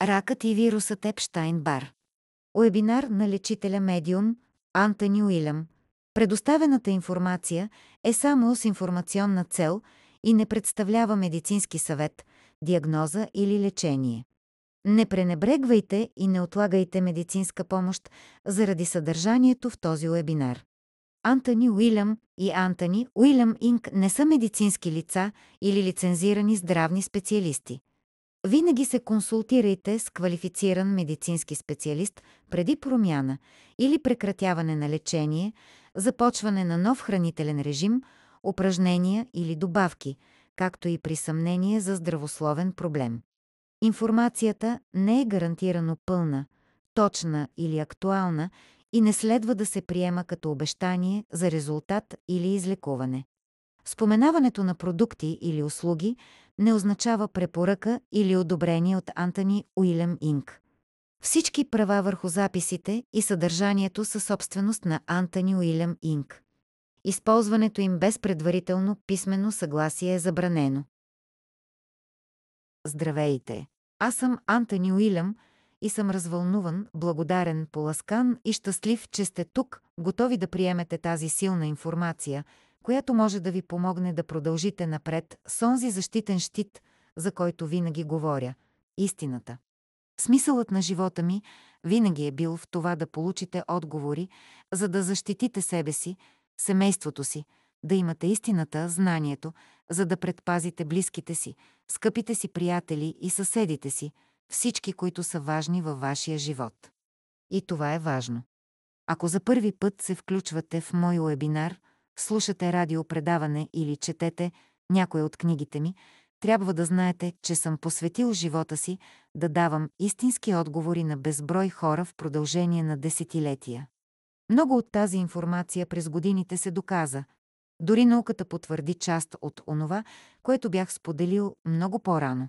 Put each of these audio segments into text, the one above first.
Ракът и вирусът Епщайн-Бар. Уебинар на лечителя медиум Антони Уилям. Предоставената информация е само с информационна цел и не представлява медицински съвет, диагноза или лечение. Не пренебрегвайте и не отлагайте медицинска помощ заради съдържанието в този уебинар. Антони Уилям и Антони Уилям Инк не са медицински лица или лицензирани здравни специалисти. Винаги се консултирайте с квалифициран медицински специалист преди промяна или прекратяване на лечение, започване на нов хранителен режим, упражнения или добавки, както и при съмнение за здравословен проблем. Информацията не е гарантирано пълна, точна или актуална и не следва да се приема като обещание за резултат или излекуване. Споменаването на продукти или услуги не означава препоръка или одобрение от Антони Уилям Инк. Всички права върху записите и съдържанието са собственост на Антони Уилям Инк. Използването им без предварително писмено съгласие е забранено. Здравейте! Аз съм Антони Уилям и съм развълнуван, благодарен, поласкан и щастлив, че сте тук, готови да приемете тази силна информация, която може да ви помогне да продължите напред с онзи защитен щит, за който винаги говоря – истината. Смисълът на живота ми винаги е бил в това да получите отговори, за да защитите себе си, семейството си, да имате истината, знанието, за да предпазите близките си, скъпите си приятели и съседите си, всички, които са важни във вашия живот. И това е важно. Ако за първи път се включвате в мой уебинар, слушате радиопредаване или четете някоя от книгите ми, трябва да знаете, че съм посветил живота си да давам истински отговори на безброй хора в продължение на десетилетия. Много от тази информация през годините се доказа. Дори науката потвърди част от онова, което бях споделил много по-рано.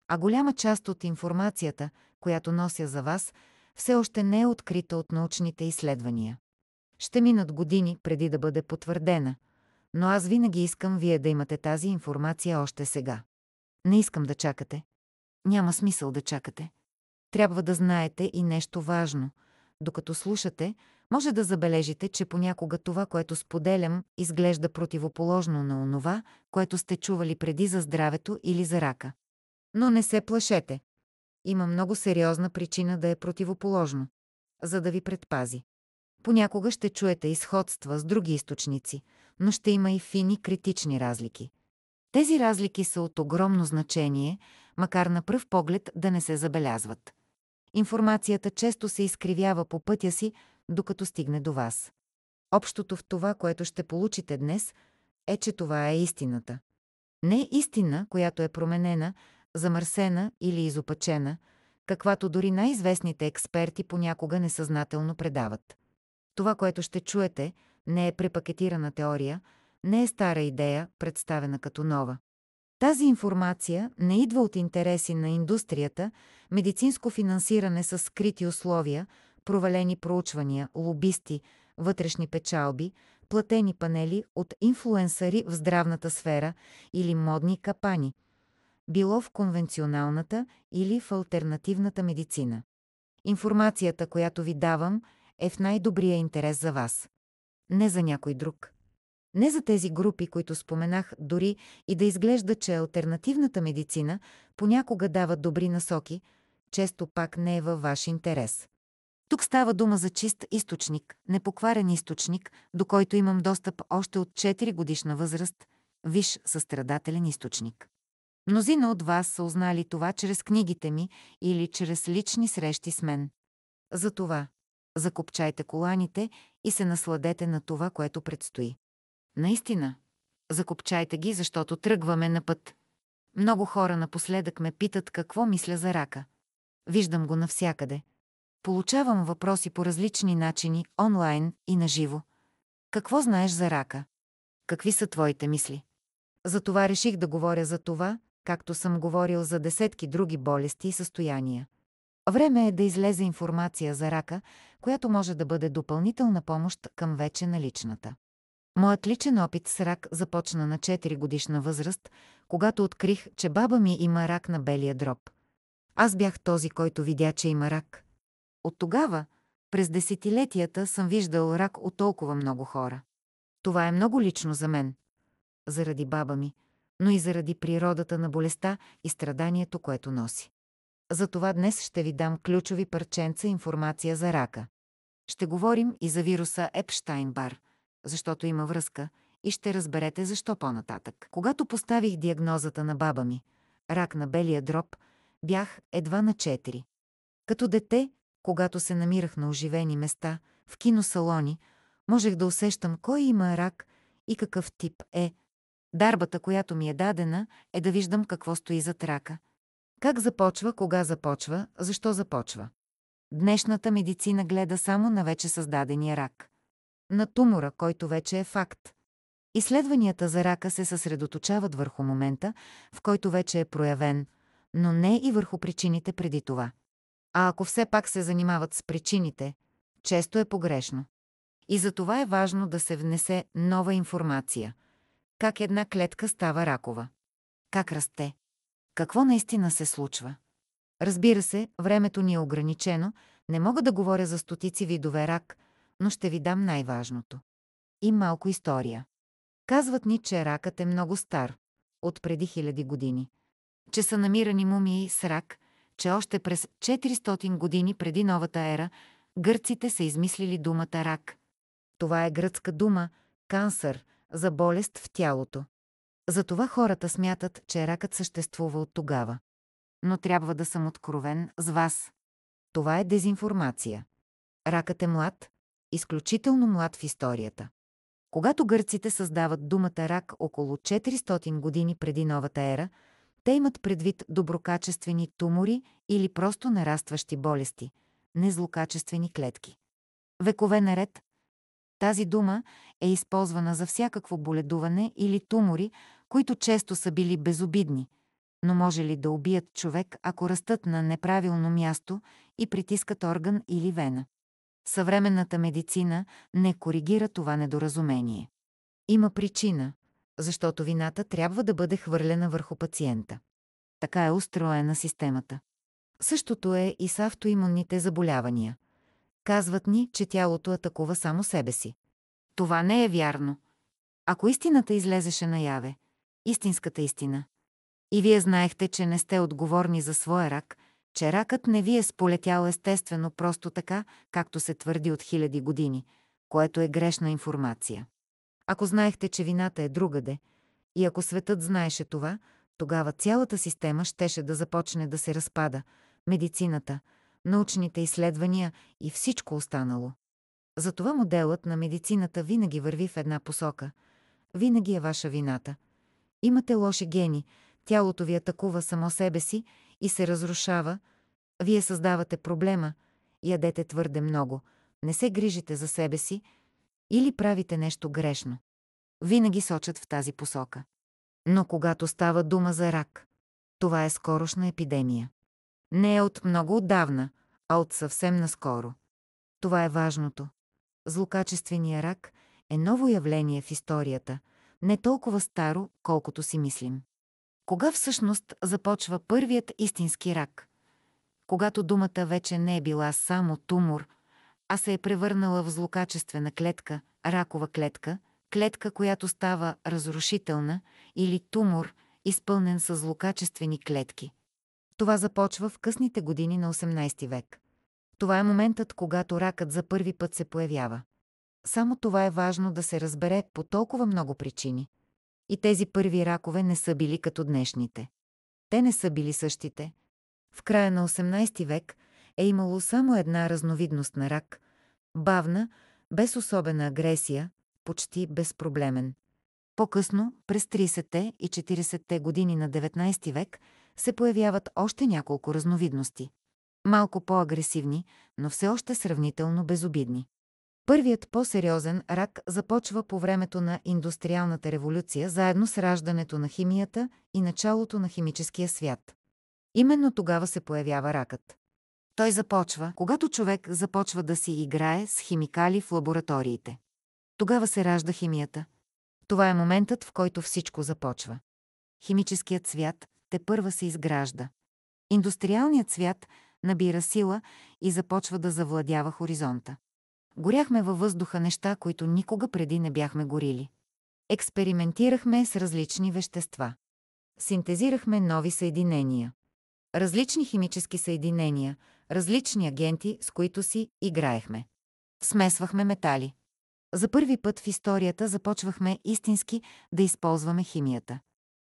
А голяма част от информацията, която нося за вас, все още не е открита от научните изследвания. Ще минат години преди да бъде потвърдена, но аз винаги искам вие да имате тази информация още сега. Не искам да чакате. Няма смисъл да чакате. Трябва да знаете и нещо важно. Докато слушате, може да забележите, че понякога това, което споделям, изглежда противоположно на онова, което сте чували преди за здравето или за рака. Но не се плашете. Има много сериозна причина да е противоположно, за да ви предпази. Понякога ще чуете изходства с други източници, но ще има и фини критични разлики. Тези разлики са от огромно значение, макар на пръв поглед да не се забелязват. Информацията често се изкривява по пътя си, докато стигне до вас. Общото в това, което ще получите днес, е, че това е истината. Не истина, която е променена, замърсена или изопачена, каквато дори най-известните експерти понякога несъзнателно предават. Това, което ще чуете, не е препакетирана теория, не е стара идея, представена като нова. Тази информация не идва от интереси на индустрията, медицинско финансиране с скрити условия, провалени проучвания, лобисти, вътрешни печалби, платени панели от инфлуенсъри в здравната сфера или модни капани, било в конвенционалната или в алтернативната медицина. Информацията, която ви давам, е в най-добрия интерес за вас. Не за някой друг. Не за тези групи, които споменах, дори и да изглежда, че алтернативната медицина понякога дава добри насоки, често пак не е във ваш интерес. Тук става дума за чист източник, непокварен източник, до който имам достъп още от 4 годишна възраст, висш състрадателен източник. Мнозина от вас са узнали това чрез книгите ми или чрез лични срещи с мен. Затова закопчайте коланите и се насладете на това, което предстои. Наистина, закопчайте ги, защото тръгваме на път. Много хора напоследък ме питат какво мисля за рака. Виждам го навсякъде. Получавам въпроси по различни начини, онлайн и наживо. Какво знаеш за рака? Какви са твоите мисли? Затова реших да говоря за това, както съм говорил за десетки други болести и състояния. Време е да излезе информация за рака, която може да бъде допълнителна помощ към вече наличната. Моят личен опит с рак започна на 4 годишна възраст, когато открих, че баба ми има рак на белия дроб. Аз бях този, който видя, че има рак. От тогава, през десетилетията, съм виждал рак от толкова много хора. Това е много лично за мен, заради баба ми, но и заради природата на болестта и страданието, което носи. Затова днес ще ви дам ключови парченца информация за рака. Ще говорим и за вируса Епштайн-Бар, защото има връзка и ще разберете защо по-нататък. Когато поставих диагнозата на баба ми, рак на белия дроб, бях едва на 4. Като дете, когато се намирах на оживени места, в киносалони, можех да усещам кой има рак и какъв тип е. Дарбата, която ми е дадена, е да виждам какво стои зад рака. Как започва, кога започва, защо започва. Днешната медицина гледа само на вече създадения рак. На тумора, който вече е факт. Изследванията за рака се съсредоточават върху момента, в който вече е проявен, но не и върху причините преди това. А ако все пак се занимават с причините, често е погрешно. И за това е важно да се внесе нова информация. Как една клетка става ракова? Как расте? Какво наистина се случва? Разбира се, времето ни е ограничено, не мога да говоря за стотици видове рак, но ще ви дам най-важното. И малко история. Казват ни, че ракът е много стар, от преди 1000 години. Че са намирани мумии с рак, че още през 400 години преди новата ера гърците са измислили думата рак. Това е гръцка дума «кансър» за болест в тялото. Затова хората смятат, че ракът съществува от тогава. Но трябва да съм откровен с вас. Това е дезинформация. Ракът е млад, изключително млад в историята. Когато гърците създават думата рак около 400 години преди новата ера, те имат предвид доброкачествени тумори или просто нарастващи болести, не злокачествени клетки. Векове наред тази дума е използвана за всякакво боледуване или тумори, които често са били безобидни, но може ли да убият човек, ако растат на неправилно място и притискат орган или вена? Съвременната медицина не коригира това недоразумение. Има причина, защото вината трябва да бъде хвърлена върху пациента. Така е устроена системата. Същото е и с автоимунните заболявания. Казват ни, че тялото атакува само себе си. Това не е вярно. Ако истината излезеше наяве, истинската истина, и вие знаехте, че не сте отговорни за своя рак, че ракът не ви е сполетял естествено просто така, както се твърди от 1000 години, което е грешна информация. Ако знаехте, че вината е другаде, и ако светът знаеше това, тогава цялата система щеше да започне да се разпада, медицината, научните изследвания и всичко останало. Затова моделът на медицината винаги върви в една посока. Винаги е ваша вината. Имате лоши гени, тялото ви атакува само себе си и се разрушава, вие създавате проблема, ядете твърде много, не се грижите за себе си или правите нещо грешно. Винаги сочат в тази посока. Но когато става дума за рак, това е скорошна епидемия. Не е от много отдавна, а от съвсем наскоро. Това е важното. Злокачественият рак е ново явление в историята, не толкова старо, колкото си мислим. Кога всъщност започва първият истински рак? Когато думата вече не е била само тумор, а се е превърнала в злокачествена клетка, ракова клетка, клетка, която става разрушителна, или тумор, изпълнен с злокачествени клетки. Това започва в късните години на 18 век. Това е моментът, когато ракът за първи път се появява. Само това е важно да се разбере по толкова много причини. И тези първи ракове не са били като днешните. Те не са били същите. В края на 18 век е имало само една разновидност на рак – бавна, без особена агресия, почти безпроблемен. По-късно, през 30-те и 40-те години на 19 век, се появяват още няколко разновидности. Малко по-агресивни, но все още сравнително безобидни. Първият по-сериозен рак започва по времето на индустриалната революция, заедно с раждането на химията и началото на химическия свят. Именно тогава се появява ракът. Той започва, когато човек започва да си играе с химикали в лабораториите. Тогава се ражда химията. Това е моментът, в който всичко започва. Химическият свят тепърва се изгражда. Индустриалният свят набира сила и започва да завладява хоризонта. Горяхме във въздуха неща, които никога преди не бяхме горили. Експериментирахме с различни вещества. Синтезирахме нови съединения. Различни химически съединения, различни агенти, с които си играехме. Смесвахме метали. За първи път в историята започвахме истински да използваме химията.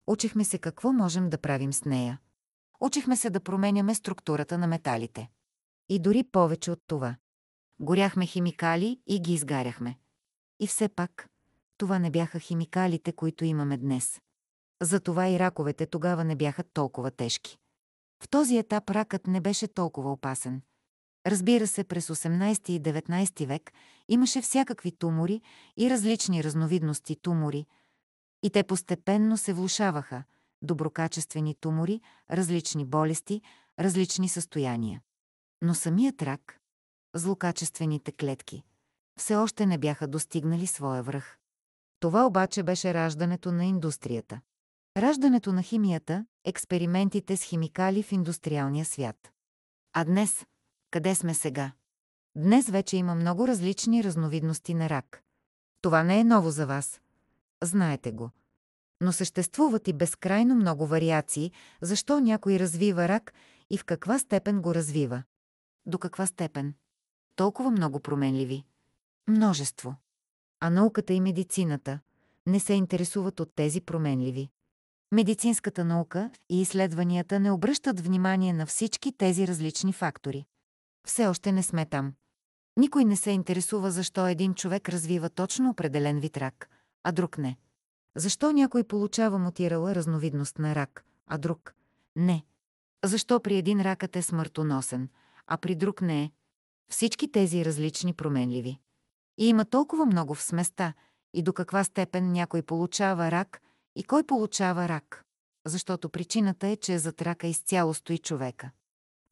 Учихме се какво можем да правим с нея. Учихме се да променяме структурата на металите. И дори повече от това. Горяхме химикали и ги изгаряхме. И все пак, това не бяха химикалите, които имаме днес. Затова и раковете тогава не бяха толкова тежки. В този етап ракът не беше толкова опасен. Разбира се, през 18 и 19 век имаше всякакви тумори и различни разновидности тумори, и те постепенно се влошаваха – доброкачествени тумори, различни болести, различни състояния. Но самият рак, злокачествените клетки, все още не бяха достигнали своя връх. Това обаче беше раждането на индустрията. Раждането на химията, експериментите с химикали в индустриалния свят. А днес, къде сме сега? Днес вече има много различни разновидности на рак. Това не е ново за вас. Знаете го. Но съществуват и безкрайно много вариации, защо някой развива рак и в каква степен го развива. До каква степен? Толкова много променливи. Множество. А науката и медицината не се интересуват от тези променливи. Медицинската наука и изследванията не обръщат внимание на всички тези различни фактори. Все още не сме там. Никой не се интересува защо един човек развива точно определен вид рак, а друг не. Защо някой получава мутирала разновидност на рак, а друг не. Защо при един ракът е смъртоносен, а при друг не е. Всички тези различни променливи. И има толкова много в сместа и до каква степен някой получава рак и кой получава рак. Защото причината е, че зад рака изцяло стои човека.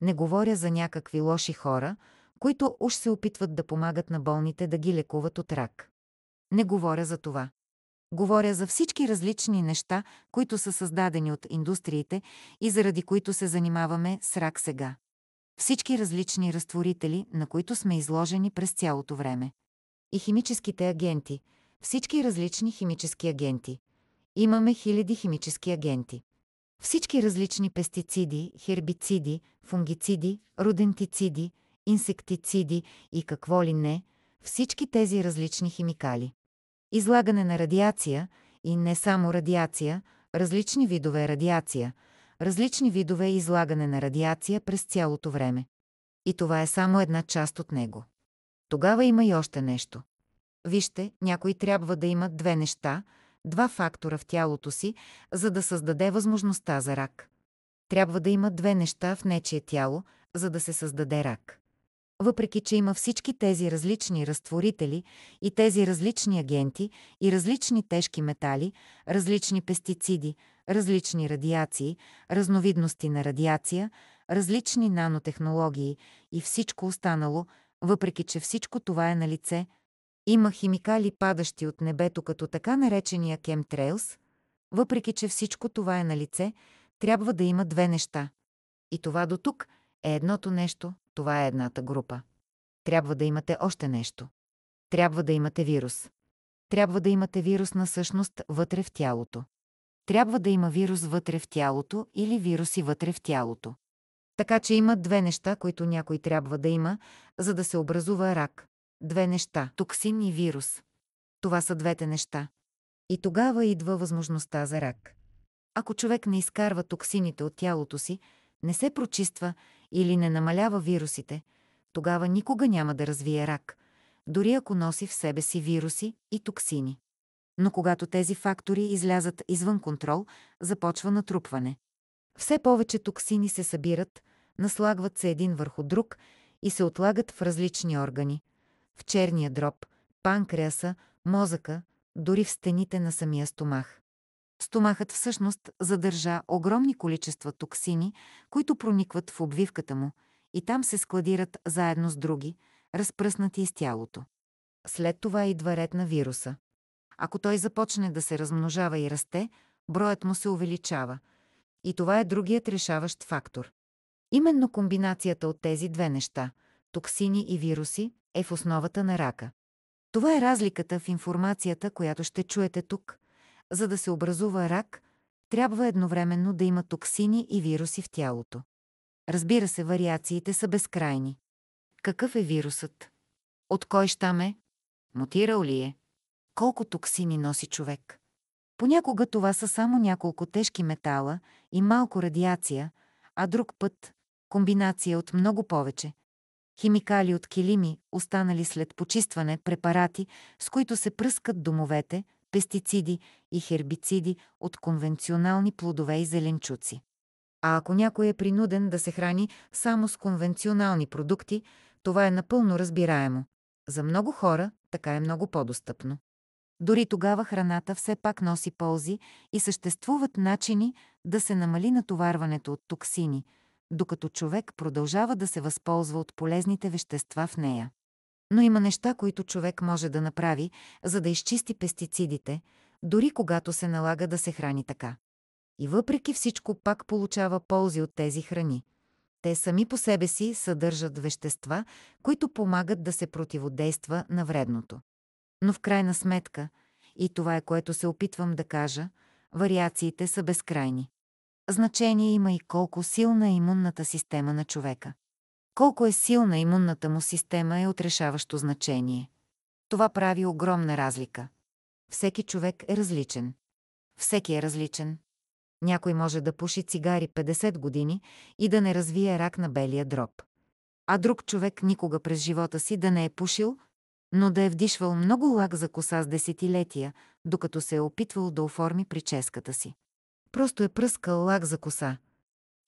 Не говоря за някакви лоши хора, които уж се опитват да помагат на болните да ги лекуват от рак. Не говоря за това. Говоря за всички различни неща, които са създадени от индустриите и заради които се занимаваме с рак сега. Всички различни разтворители, на които сме изложени през цялото време. И химическите агенти, всички различни химически агенти. Имаме хиляди химически агенти. Всички различни пестициди, хербициди, фунгициди, родентициди, инсектициди и какво ли не, всички тези различни химикали. Излагане на радиация и не само радиация, различни видове радиация, различни видове излагане на радиация през цялото време. И това е само една част от него. Тогава има и още нещо. Вижте, някой трябва да има две неща, два фактора в тялото си, за да създаде възможността за рак. Трябва да има две неща в нечие тяло, за да се създаде рак. Въпреки че има всички тези различни разтворители и тези различни агенти и различни тежки метали, различни пестициди, различни радиации, разновидности на радиация, различни нанотехнологии и всичко останало, въпреки че всичко това е налице, има химикали, падащи от небето като така наречения chemtrails, въпреки че всичко това е налице, трябва да има две неща. И това до тук е едното нещо, това е едната група. Трябва да имате още нещо. Трябва да имате вирус. Трябва да имате вирусна същност вътре в тялото. Трябва да има вирус вътре в тялото или вируси вътре в тялото. Така че има две неща, които някой трябва да има, за да се образува рак. Две неща – токсин и вирус. Това са двете неща. И тогава идва възможността за рак. Ако човек не изкарва токсините от тялото си, не се прочиства или не намалява вирусите, тогава никога няма да развие рак, дори ако носи в себе си вируси и токсини. Но когато тези фактори излязат извън контрол, започва натрупване. Все повече токсини се събират, наслагват се един върху друг и се отлагат в различни органи. В черния дроб, панкреаса, мозъка, дори в стените на самия стомах. Стомахът всъщност задържа огромни количества токсини, които проникват в обвивката му и там се складират заедно с други, разпръснати из тялото. След това идва ред на вируса. Ако той започне да се размножава и расте, броят му се увеличава. И това е другият решаващ фактор. Именно комбинацията от тези две неща – токсини и вируси, е в основата на рака. Това е разликата в информацията, която ще чуете тук. За да се образува рак, трябва едновременно да има токсини и вируси в тялото. Разбира се, вариациите са безкрайни. Какъв е вирусът? От кой щам е? Мутирал ли е? Колко токсини носи човек? Понякога това са само няколко тежки метала и малко радиация, а друг път – комбинация от много повече. Химикали от килими, останали след почистване, препарати, с които се пръскат домовете, пестициди и хербициди от конвенционални плодове и зеленчуци. А ако някой е принуден да се храни само с конвенционални продукти, това е напълно разбираемо. За много хора така е много по-достъпно. Дори тогава храната все пак носи ползи и съществуват начини да се намали натоварването от токсини, докато човек продължава да се възползва от полезните вещества в нея. Но има неща, които човек може да направи, за да изчисти пестицидите, дори когато се налага да се храни така. И въпреки всичко пак получава ползи от тези храни. Те сами по себе си съдържат вещества, които помагат да се противодейства на вредното. Но в крайна сметка, и това е което се опитвам да кажа, вариациите са безкрайни. Значение има и колко силна е имунната система на човека. Колко е силна имунната му система е отрешаващо значение. Това прави огромна разлика. Всеки човек е различен. Всеки е различен. Някой може да пуши цигари 50 години и да не развие рак на белия дроб. А друг човек никога през живота си да не е пушил, но да е вдишвал много лак за коса с десетилетия, докато се е опитвал да оформи прическата си. Просто е пръскал лак за коса.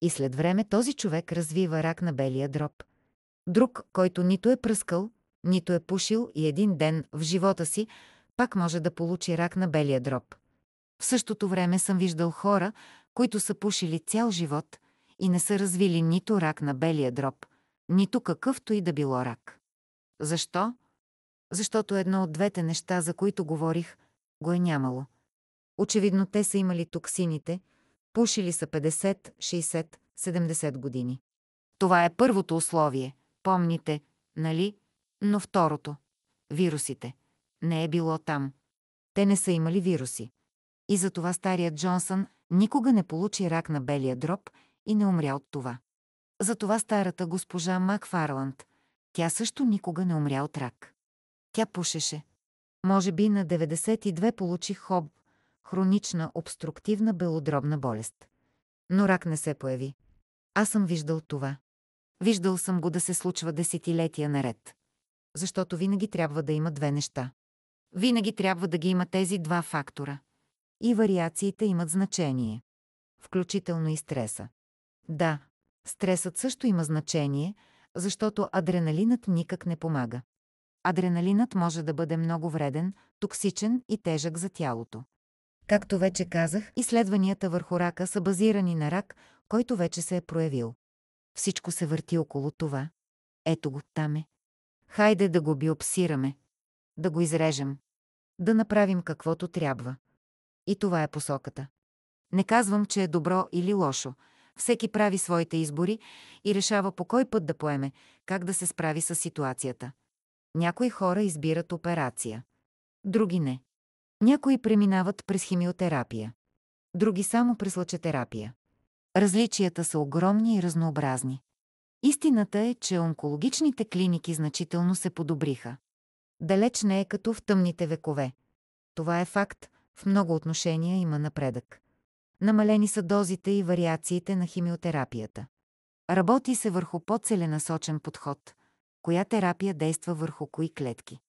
И след време този човек развива рак на белия дроб. Друг, който нито е пръскал, нито е пушил и един ден в живота си, пак може да получи рак на белия дроб. В същото време съм виждал хора, които са пушили цял живот и не са развили нито рак на белия дроб, нито какъвто и да било рак. Защо? Защото едно от двете неща, за които говорих, го е нямало. Очевидно те са имали токсините, пушили са 50, 60, 70 години. Това е първото условие, помните, нали? Но второто – вирусите. Не е било там. Те не са имали вируси. И затова старият Джонсън никога не получи рак на белия дроб и не умря от това. Затова старата госпожа Макфарланд, тя също никога не умря от рак. Тя пушеше. Може би на 92 получи ХОБ, хронична обструктивна белодробна болест. Но рак не се появи. Аз съм виждал това. Виждал съм го да се случва десетилетия наред. Защото винаги трябва да има две неща. Винаги трябва да ги има тези два фактора. И вариациите имат значение. Включително и стреса. Да, стресът също има значение, защото адреналинът никак не помага. Адреналинът може да бъде много вреден, токсичен и тежък за тялото. Както вече казах, изследванията върху рака са базирани на рак, който вече се е проявил. Всичко се върти около това. Ето го, там е. Хайде да го биопсираме. Да го изрежем. Да направим каквото трябва. И това е посоката. Не казвам, че е добро или лошо. Всеки прави своите избори и решава по кой път да поеме, как да се справи с ситуацията. Някои хора избират операция. Други не. Някои преминават през химиотерапия. Други само през лъчетерапия. Различията са огромни и разнообразни. Истината е, че онкологичните клиники значително се подобриха. Далеч не е като в тъмните векове. Това е факт, в много отношения има напредък. Намалени са дозите и вариациите на химиотерапията. Работи се върху по-целенасочен подход, коя терапия действа върху кои клетки.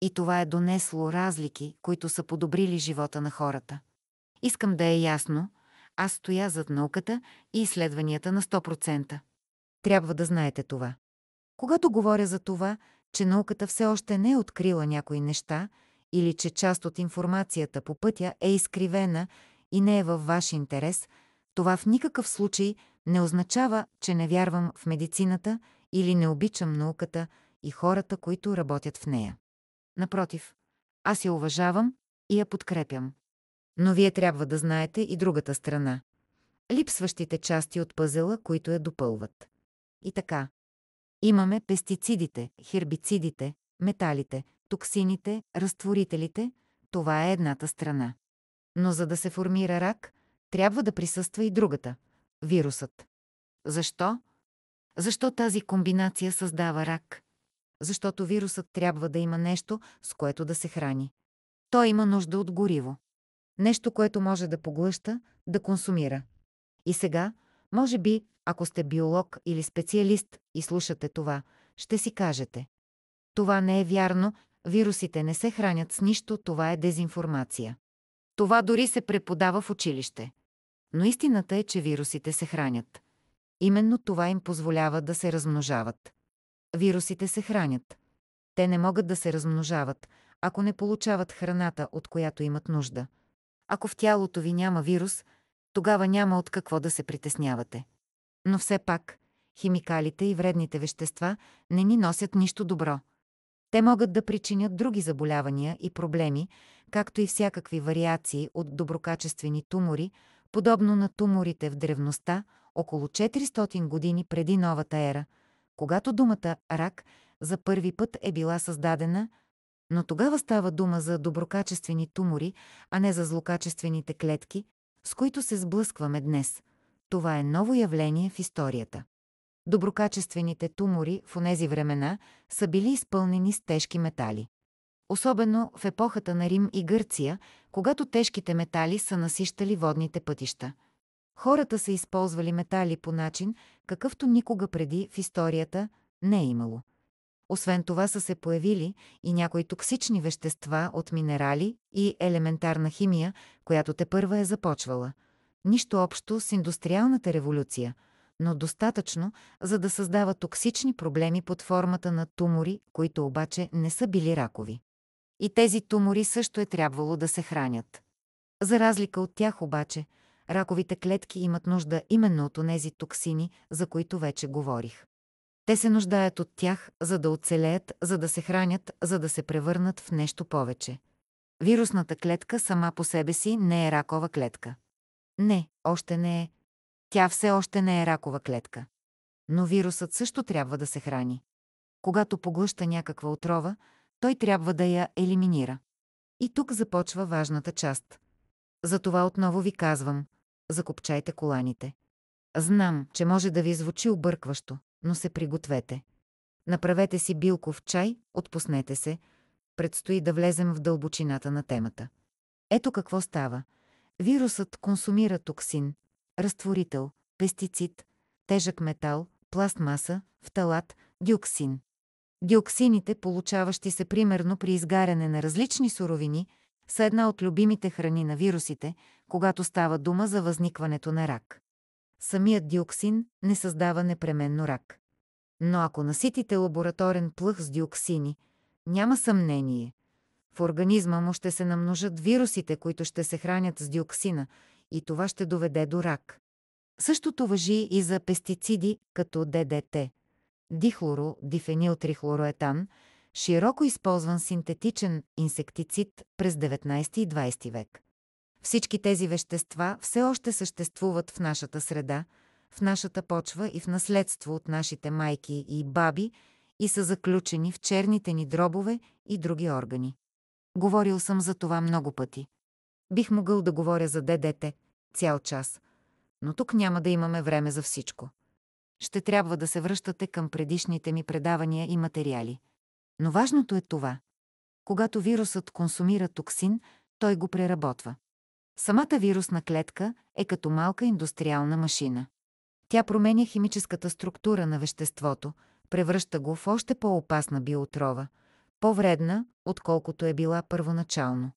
И това е донесло разлики, които са подобрили живота на хората. Искам да е ясно, аз стоя зад науката и изследванията на 100%. Трябва да знаете това. Когато говоря за това, че науката все още не е открила някои неща или че част от информацията по пътя е изкривена и не е във ваш интерес, това в никакъв случай не означава, че не вярвам в медицината или не обичам науката и хората, които работят в нея. Напротив, аз я уважавам и я подкрепям. Но вие трябва да знаете и другата страна. Липсващите части от пъзела, които я допълват. И така. Имаме пестицидите, хербицидите, металите, токсините, разтворителите. Това е едната страна. Но за да се формира рак, трябва да присъства и другата – вирусът. Защо? Защо тази комбинация създава рак? Защото вирусът трябва да има нещо, с което да се храни. Той има нужда от гориво. Нещо, което може да поглъща, да консумира. И сега, може би, ако сте биолог или специалист и слушате това, ще си кажете: това не е вярно, вирусите не се хранят с нищо, това е дезинформация. Това дори се преподава в училище. Но истината е, че вирусите се хранят. Именно това им позволява да се размножават. Вирусите се хранят. Те не могат да се размножават, ако не получават храната, от която имат нужда. Ако в тялото ви няма вирус, тогава няма от какво да се притеснявате. Но все пак, химикалите и вредните вещества не ни носят нищо добро. Те могат да причинят други заболявания и проблеми, както и всякакви вариации от доброкачествени тумори, подобно на туморите в древността, около 400 години преди новата ера, когато думата «рак» за първи път е била създадена, но тогава става дума за доброкачествени тумори, а не за злокачествените клетки, с които се сблъскваме днес. Това е ново явление в историята. Доброкачествените тумори в онези времена са били изпълнени с тежки метали. Особено в епохата на Рим и Гърция, когато тежките метали са насищали водните пътища. Хората са използвали метали по начин, какъвто никога преди в историята не е имало. Освен това са се появили и някои токсични вещества от минерали и елементарна химия, която тепърва е започвала. Нищо общо с индустриалната революция, но достатъчно, за да създава токсични проблеми под формата на тумори, които обаче не са били ракови. И тези тумори също е трябвало да се хранят. За разлика от тях обаче, раковите клетки имат нужда именно от онези токсини, за които вече говорих. Те се нуждаят от тях, за да оцелеят, за да се хранят, за да се превърнат в нещо повече. Вирусната клетка сама по себе си не е ракова клетка. Не, още не е. Тя все още не е ракова клетка. Но вирусът също трябва да се храни. Когато поглъща някаква отрова, той трябва да я елиминира. И тук започва важната част. Затова отново ви казвам, закопчайте коланите. Знам, че може да ви звучи объркващо, но се пригответе. Направете си билков чай, отпуснете се, предстои да влезем в дълбочината на темата. Ето какво става. Вирусът консумира токсин, разтворител, пестицид, тежък метал, пластмаса, фталат, диоксин. Диоксините, получаващи се примерно при изгаряне на различни суровини, са една от любимите храни на вирусите, когато става дума за възникването на рак. Самият диоксин не създава непременно рак. Но ако наситите лабораторен плъх с диоксини, няма съмнение. В организма му ще се намножат вирусите, които ще се хранят с диоксина, и това ще доведе до рак. Същото важи и за пестициди, като ДДТ. Дихлоро-дифенилтрихлороетан, широко използван синтетичен инсектицид през 19 и 20 век. Всички тези вещества все още съществуват в нашата среда, в нашата почва и в наследство от нашите майки и баби и са заключени в черните ни дробове и други органи. Говорил съм за това много пъти. Бих могъл да говоря за ДДТ цял час, но тук няма да имаме време за всичко. Ще трябва да се връщате към предишните ми предавания и материали. Но важното е това. Когато вирусът консумира токсин, той го преработва. Самата вирусна клетка е като малка индустриална машина. Тя променя химическата структура на веществото, превръща го в още по-опасна биоотрова, по-вредна, отколкото е била първоначално.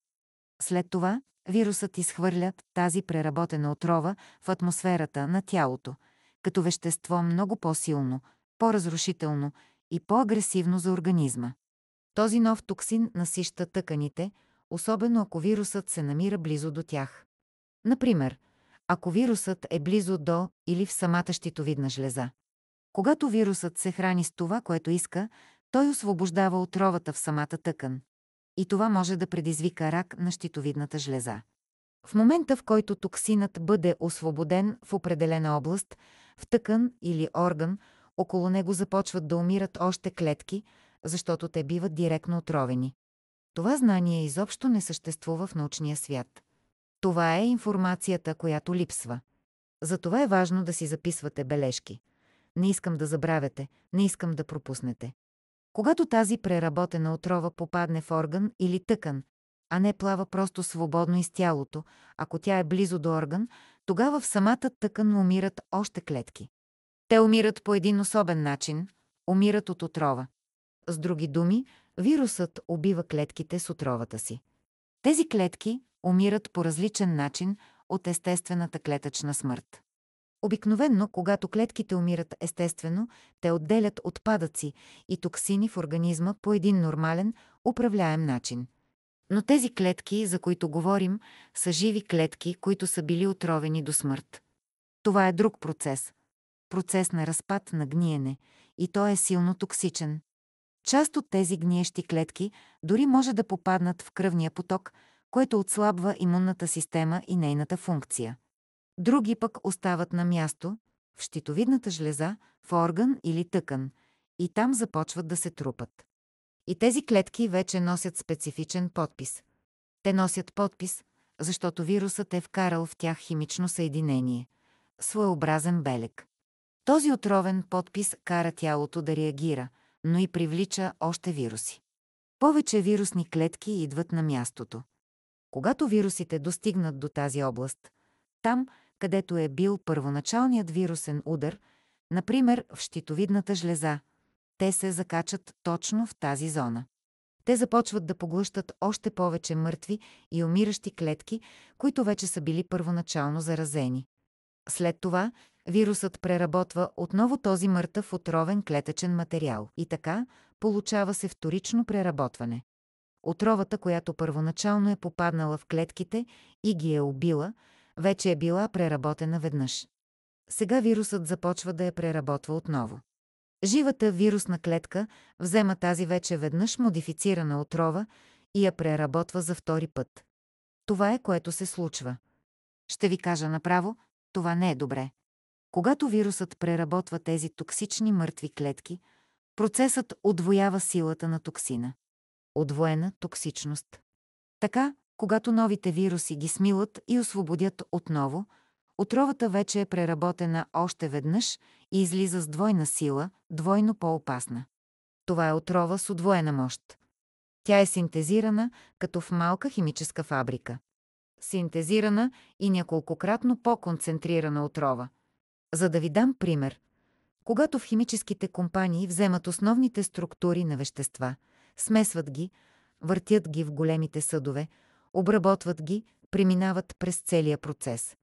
След това вирусът изхвърля тази преработена отрова в атмосферата на тялото, като вещество много по-силно, по-разрушително и по-агресивно за организма. Този нов токсин насища тъканите, особено ако вирусът се намира близо до тях. Например, ако вирусът е близо до или в самата щитовидна жлеза. Когато вирусът се храни с това, което иска, той освобождава отровата в самата тъкан. И това може да предизвика рак на щитовидната жлеза. В момента, в който токсинът бъде освободен в определена област, в тъкан или орган, около него започват да умират още клетки, защото те биват директно отровени. Това знание изобщо не съществува в научния свят. Това е информацията, която липсва. Затова е важно да си записвате бележки. Не искам да забравяте, не искам да пропуснете. Когато тази преработена отрова попадне в орган или тъкан, а не плава просто свободно из тялото, ако тя е близо до орган, тогава в самата тъкан умират още клетки. Те умират по един особен начин – умират от отрова. С други думи, вирусът убива клетките с отровата си. Тези клетки умират по различен начин от естествената клетъчна смърт. Обикновенно, когато клетките умират естествено, те отделят отпадъци и токсини в организма по един нормален, управляем начин. Но тези клетки, за които говорим, са живи клетки, които са били отровени до смърт. Това е друг процес. Процес на разпад, на гниене, и той е силно токсичен. Част от тези гниещи клетки дори може да попаднат в кръвния поток, което отслабва имунната система и нейната функция. Други пък остават на място, в щитовидната жлеза, в орган или тъкан, и там започват да се трупат. И тези клетки вече носят специфичен подпис. Те носят подпис, защото вирусът е вкарал в тях химично съединение – своеобразен белег. Този отровен подпис кара тялото да реагира, но и привлича още вируси. Повече вирусни клетки идват на мястото. Когато вирусите достигнат до тази област, там, където е бил първоначалният вирусен удар, например в щитовидната жлеза, те се закачат точно в тази зона. Те започват да поглъщат още повече мъртви и умиращи клетки, които вече са били първоначално заразени. След това вирусът преработва отново този мъртъв отровен клетъчен материал и така получава се вторично преработване. Отровата, която първоначално е попаднала в клетките и ги е убила, вече е била преработена веднъж. Сега вирусът започва да я преработва отново. Живата вирусна клетка взема тази вече веднъж модифицирана отрова и я преработва за втори път. Това е, което се случва. Ще ви кажа направо, това не е добре. Когато вирусът преработва тези токсични мъртви клетки, процесът удвоява силата на токсина. Удвоена токсичност. Така, когато новите вируси ги смилат и освободят отново, отровата вече е преработена още веднъж и излиза с двойна сила, двойно по-опасна. Това е отрова с удвоена мощ. Тя е синтезирана, като в малка химическа фабрика. Синтезирана и няколкократно по-концентрирана отрова. За да ви дам пример, когато в химическите компании вземат основните структури на вещества, смесват ги, въртят ги в големите съдове, обработват ги, преминават през целия процес.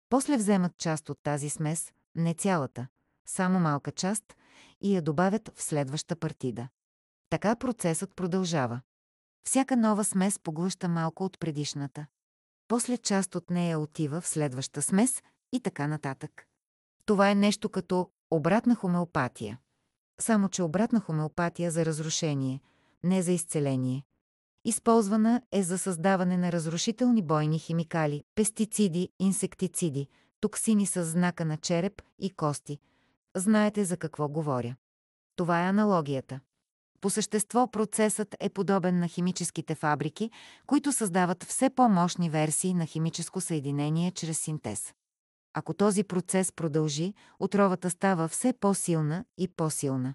После вземат част от тази смес, не цялата, само малка част, и я добавят в следваща партида. Така процесът продължава. Всяка нова смес поглъща малко от предишната. После част от нея отива в следваща смес и така нататък. Това е нещо като обратна хомеопатия. Само че обратна хомеопатия за разрушение, не за изцеление. Използвана е за създаване на разрушителни бойни химикали, пестициди, инсектициди, токсини с знака на череп и кости. Знаете за какво говоря. Това е аналогията. По същество процесът е подобен на химическите фабрики, които създават все по-мощни версии на химическо съединение чрез синтез. Ако този процес продължи, отровата става все по-силна и по-силна.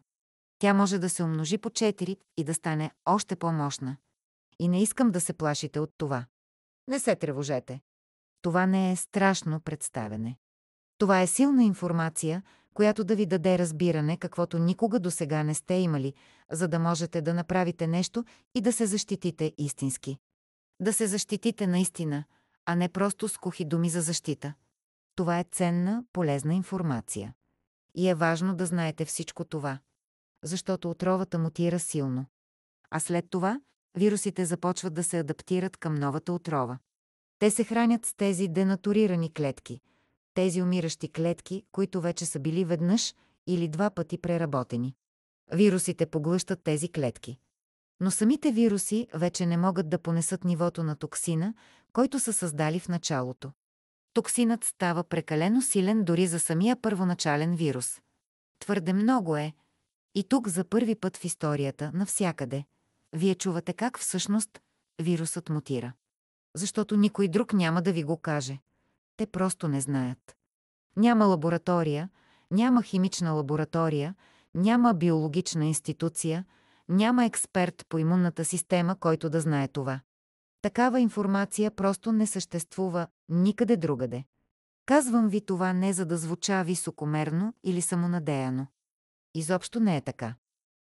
Тя може да се умножи по 4 и да стане още по-мощна. И не искам да се плашите от това. Не се тревожете. Това не е страшно представяне. Това е силна информация, която да ви даде разбиране, каквото никога досега не сте имали, за да можете да направите нещо и да се защитите истински. Да се защитите наистина, а не просто с кухи думи за защита. Това е ценна, полезна информация. И е важно да знаете всичко това, защото отровата мутира силно. А след това вирусите започват да се адаптират към новата отрова. Те се хранят с тези денатурирани клетки, тези умиращи клетки, които вече са били веднъж или два пъти преработени. Вирусите поглъщат тези клетки. Но самите вируси вече не могат да понесат нивото на токсина, който са създали в началото. Токсинът става прекалено силен дори за самия първоначален вирус. Твърде много е. И тук за първи път в историята, навсякъде, вие чувате как всъщност вирусът мутира. Защото никой друг няма да ви го каже. Те просто не знаят. Няма лаборатория, няма химична лаборатория, няма биологична институция, няма експерт по имунната система, който да знае това. Такава информация просто не съществува никъде другаде. Казвам ви това не за да звуча високомерно или самонадеяно. Изобщо не е така.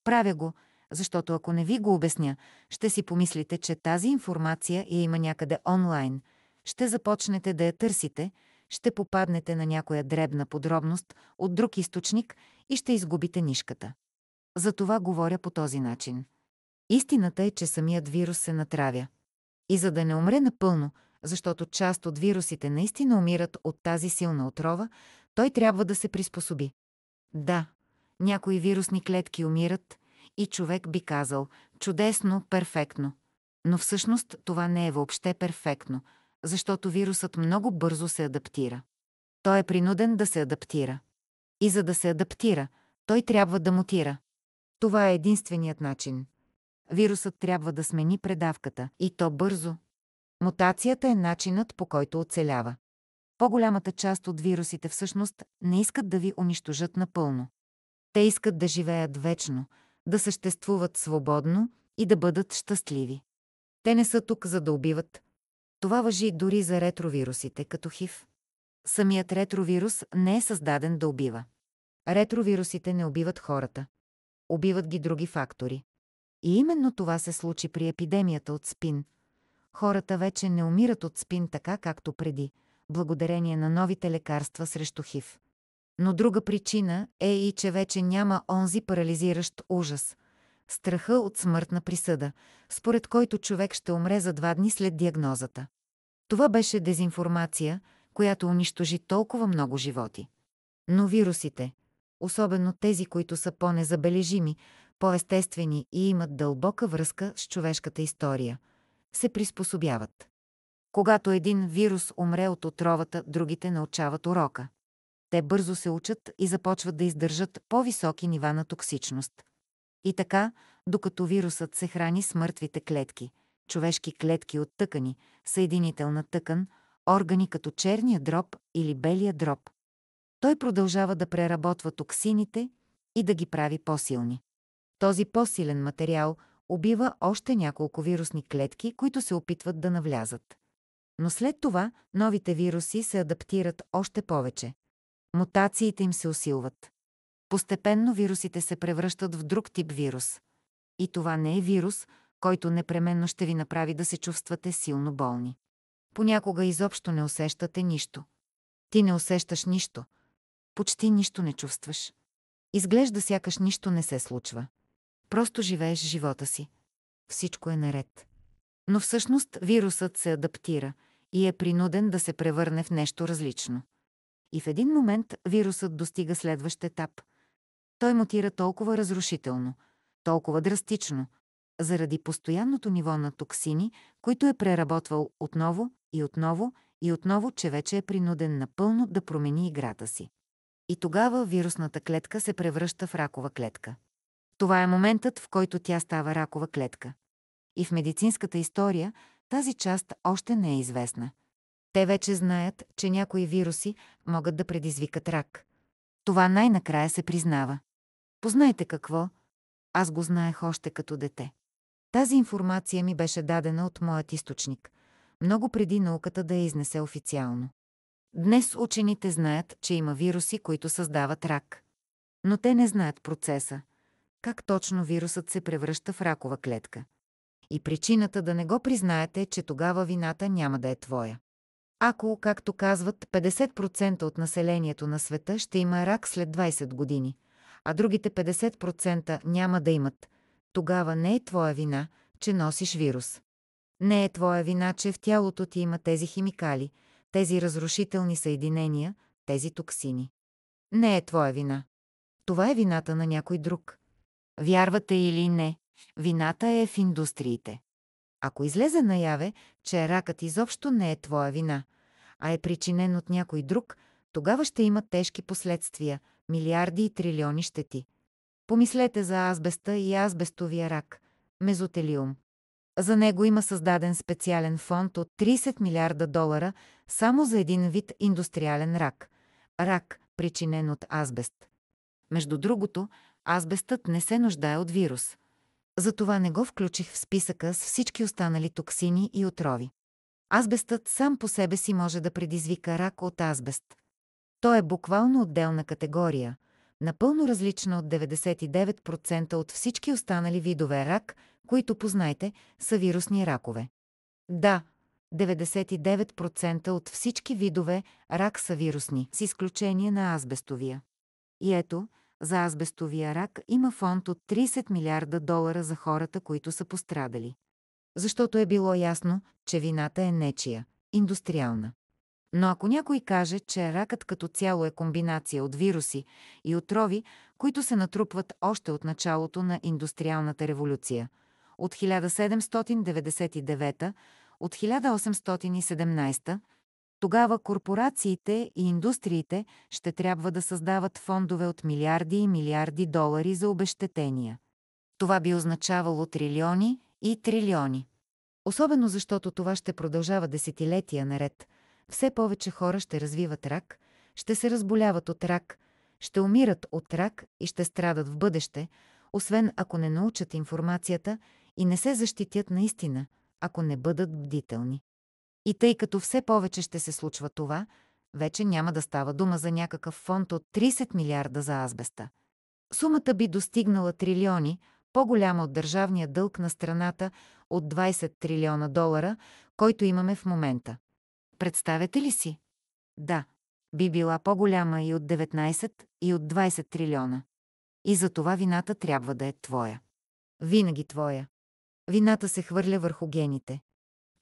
Правя го, защото ако не ви го обясня, ще си помислите, че тази информация я има някъде онлайн. Ще започнете да я търсите, ще попаднете на някоя дребна подробност от друг източник и ще изгубите нишката. За това говоря по този начин. Истината е, че самият вирус се натравя. И за да не умре напълно, защото част от вирусите наистина умират от тази силна отрова, той трябва да се приспособи. Да, някои вирусни клетки умират и човек би казал чудесно, перфектно. Но всъщност това не е въобще перфектно, защото вирусът много бързо се адаптира. Той е принуден да се адаптира. И за да се адаптира, той трябва да мутира. Това е единственият начин. Вирусът трябва да смени предавката, и то бързо. Мутацията е начинът, по който оцелява. По-голямата част от вирусите всъщност не искат да ви унищожат напълно. Те искат да живеят вечно, да съществуват свободно и да бъдат щастливи. Те не са тук, за да убиват. Това важи дори за ретровирусите, като ХИВ. Самият ретровирус не е създаден да убива. Ретровирусите не убиват хората. Убиват ги други фактори. И именно това се случи при епидемията от СПИН. Хората вече не умират от СПИН така, както преди, благодарение на новите лекарства срещу ХИВ. Но друга причина е и, че вече няма онзи парализиращ ужас, страха от смъртна присъда, според който човек ще умре за 2 дни след диагнозата. Това беше дезинформация, която унищожи толкова много животи. Но вирусите, особено тези, които са по-незабележими, по-естествени и имат дълбока връзка с човешката история, се приспособяват. Когато един вирус умре от отровата, другите научават урока. Те бързо се учат и започват да издържат по-високи нива на токсичност. И така, докато вирусът се храни с мъртвите клетки, човешки клетки от тъкани, съединителна тъкан, органи като черния дроб или белия дроб, той продължава да преработва токсините и да ги прави по-силни. Този по-силен материал убива още няколко вирусни клетки, които се опитват да навлязат. Но след това новите вируси се адаптират още повече. Мутациите им се усилват. Постепенно вирусите се превръщат в друг тип вирус. И това не е вирус, който непременно ще ви направи да се чувствате силно болни. Понякога изобщо не усещате нищо. Ти не усещаш нищо. Почти нищо не чувстваш. Изглежда сякаш нищо не се случва. Просто живееш живота си. Всичко е наред. Но всъщност вирусът се адаптира и е принуден да се превърне в нещо различно. И в един момент вирусът достига следващ етап. Той мутира толкова разрушително, толкова драстично, заради постоянното ниво на токсини, които е преработвал отново и отново и отново, че вече е принуден напълно да промени играта си. И тогава вирусната клетка се превръща в ракова клетка. Това е моментът, в който тя става ракова клетка. И в медицинската история тази част още не е известна. Те вече знаят, че някои вируси могат да предизвикат рак. Това най-накрая се признава. Познайте какво? Аз го знаех още като дете. Тази информация ми беше дадена от моят източник, много преди науката да я изнесе официално. Днес учените знаят, че има вируси, които създават рак. Но те не знаят процеса. Как точно вирусът се превръща в ракова клетка. И причината да не го признаете е, че тогава вината няма да е твоя. Ако, както казват, 50% от населението на света ще има рак след 20 години, а другите 50% няма да имат, тогава не е твоя вина, че носиш вирус. Не е твоя вина, че в тялото ти има тези химикали, тези разрушителни съединения, тези токсини. Не е твоя вина. Това е вината на някой друг. Вярвате или не, вината е в индустриите. Ако излезе наяве, че ракът изобщо не е твоя вина, а е причинен от някой друг, тогава ще има тежки последствия, милиарди и трилиони щети. Помислете за азбеста и азбестовия рак – мезотелиум. За него има създаден специален фонд от 30 милиарда долара само за един вид индустриален рак – рак, причинен от азбест. Между другото, азбестът не се нуждае от вирус. Затова не го включих в списъка с всички останали токсини и отрови. Азбестът сам по себе си може да предизвика рак от азбест. Той е буквално отделна категория, напълно различна от 99% от всички останали видове рак, които, познайте, са вирусни ракове. Да, 99% от всички видове рак са вирусни, с изключение на азбестовия. И ето, за азбестовия рак има фонд от 30 милиарда долара за хората, които са пострадали. Защото е било ясно, че вината е нечия, индустриална. Но ако някой каже, че ракът като цяло е комбинация от вируси и отрови, които се натрупват още от началото на индустриалната революция, от 1799, от 1817, тогава корпорациите и индустриите ще трябва да създават фондове от милиарди и милиарди долари за обезщетения. Това би означавало трилиони и трилиони. Особено защото това ще продължава десетилетия наред. Все повече хора ще развиват рак, ще се разболяват от рак, ще умират от рак и ще страдат в бъдеще, освен ако не научат информацията и не се защитят наистина, ако не бъдат бдителни. И тъй като все повече ще се случва това, вече няма да става дума за някакъв фонд от 30 милиарда за азбеста. Сумата би достигнала трилиони, по-голяма от държавния дълг на страната от 20 трилиона долара, който имаме в момента. Представете ли си? Да, би била по-голяма и от 19 и от 20 трилиона. И за това вината трябва да е твоя. Винаги твоя. Вината се хвърля върху гените.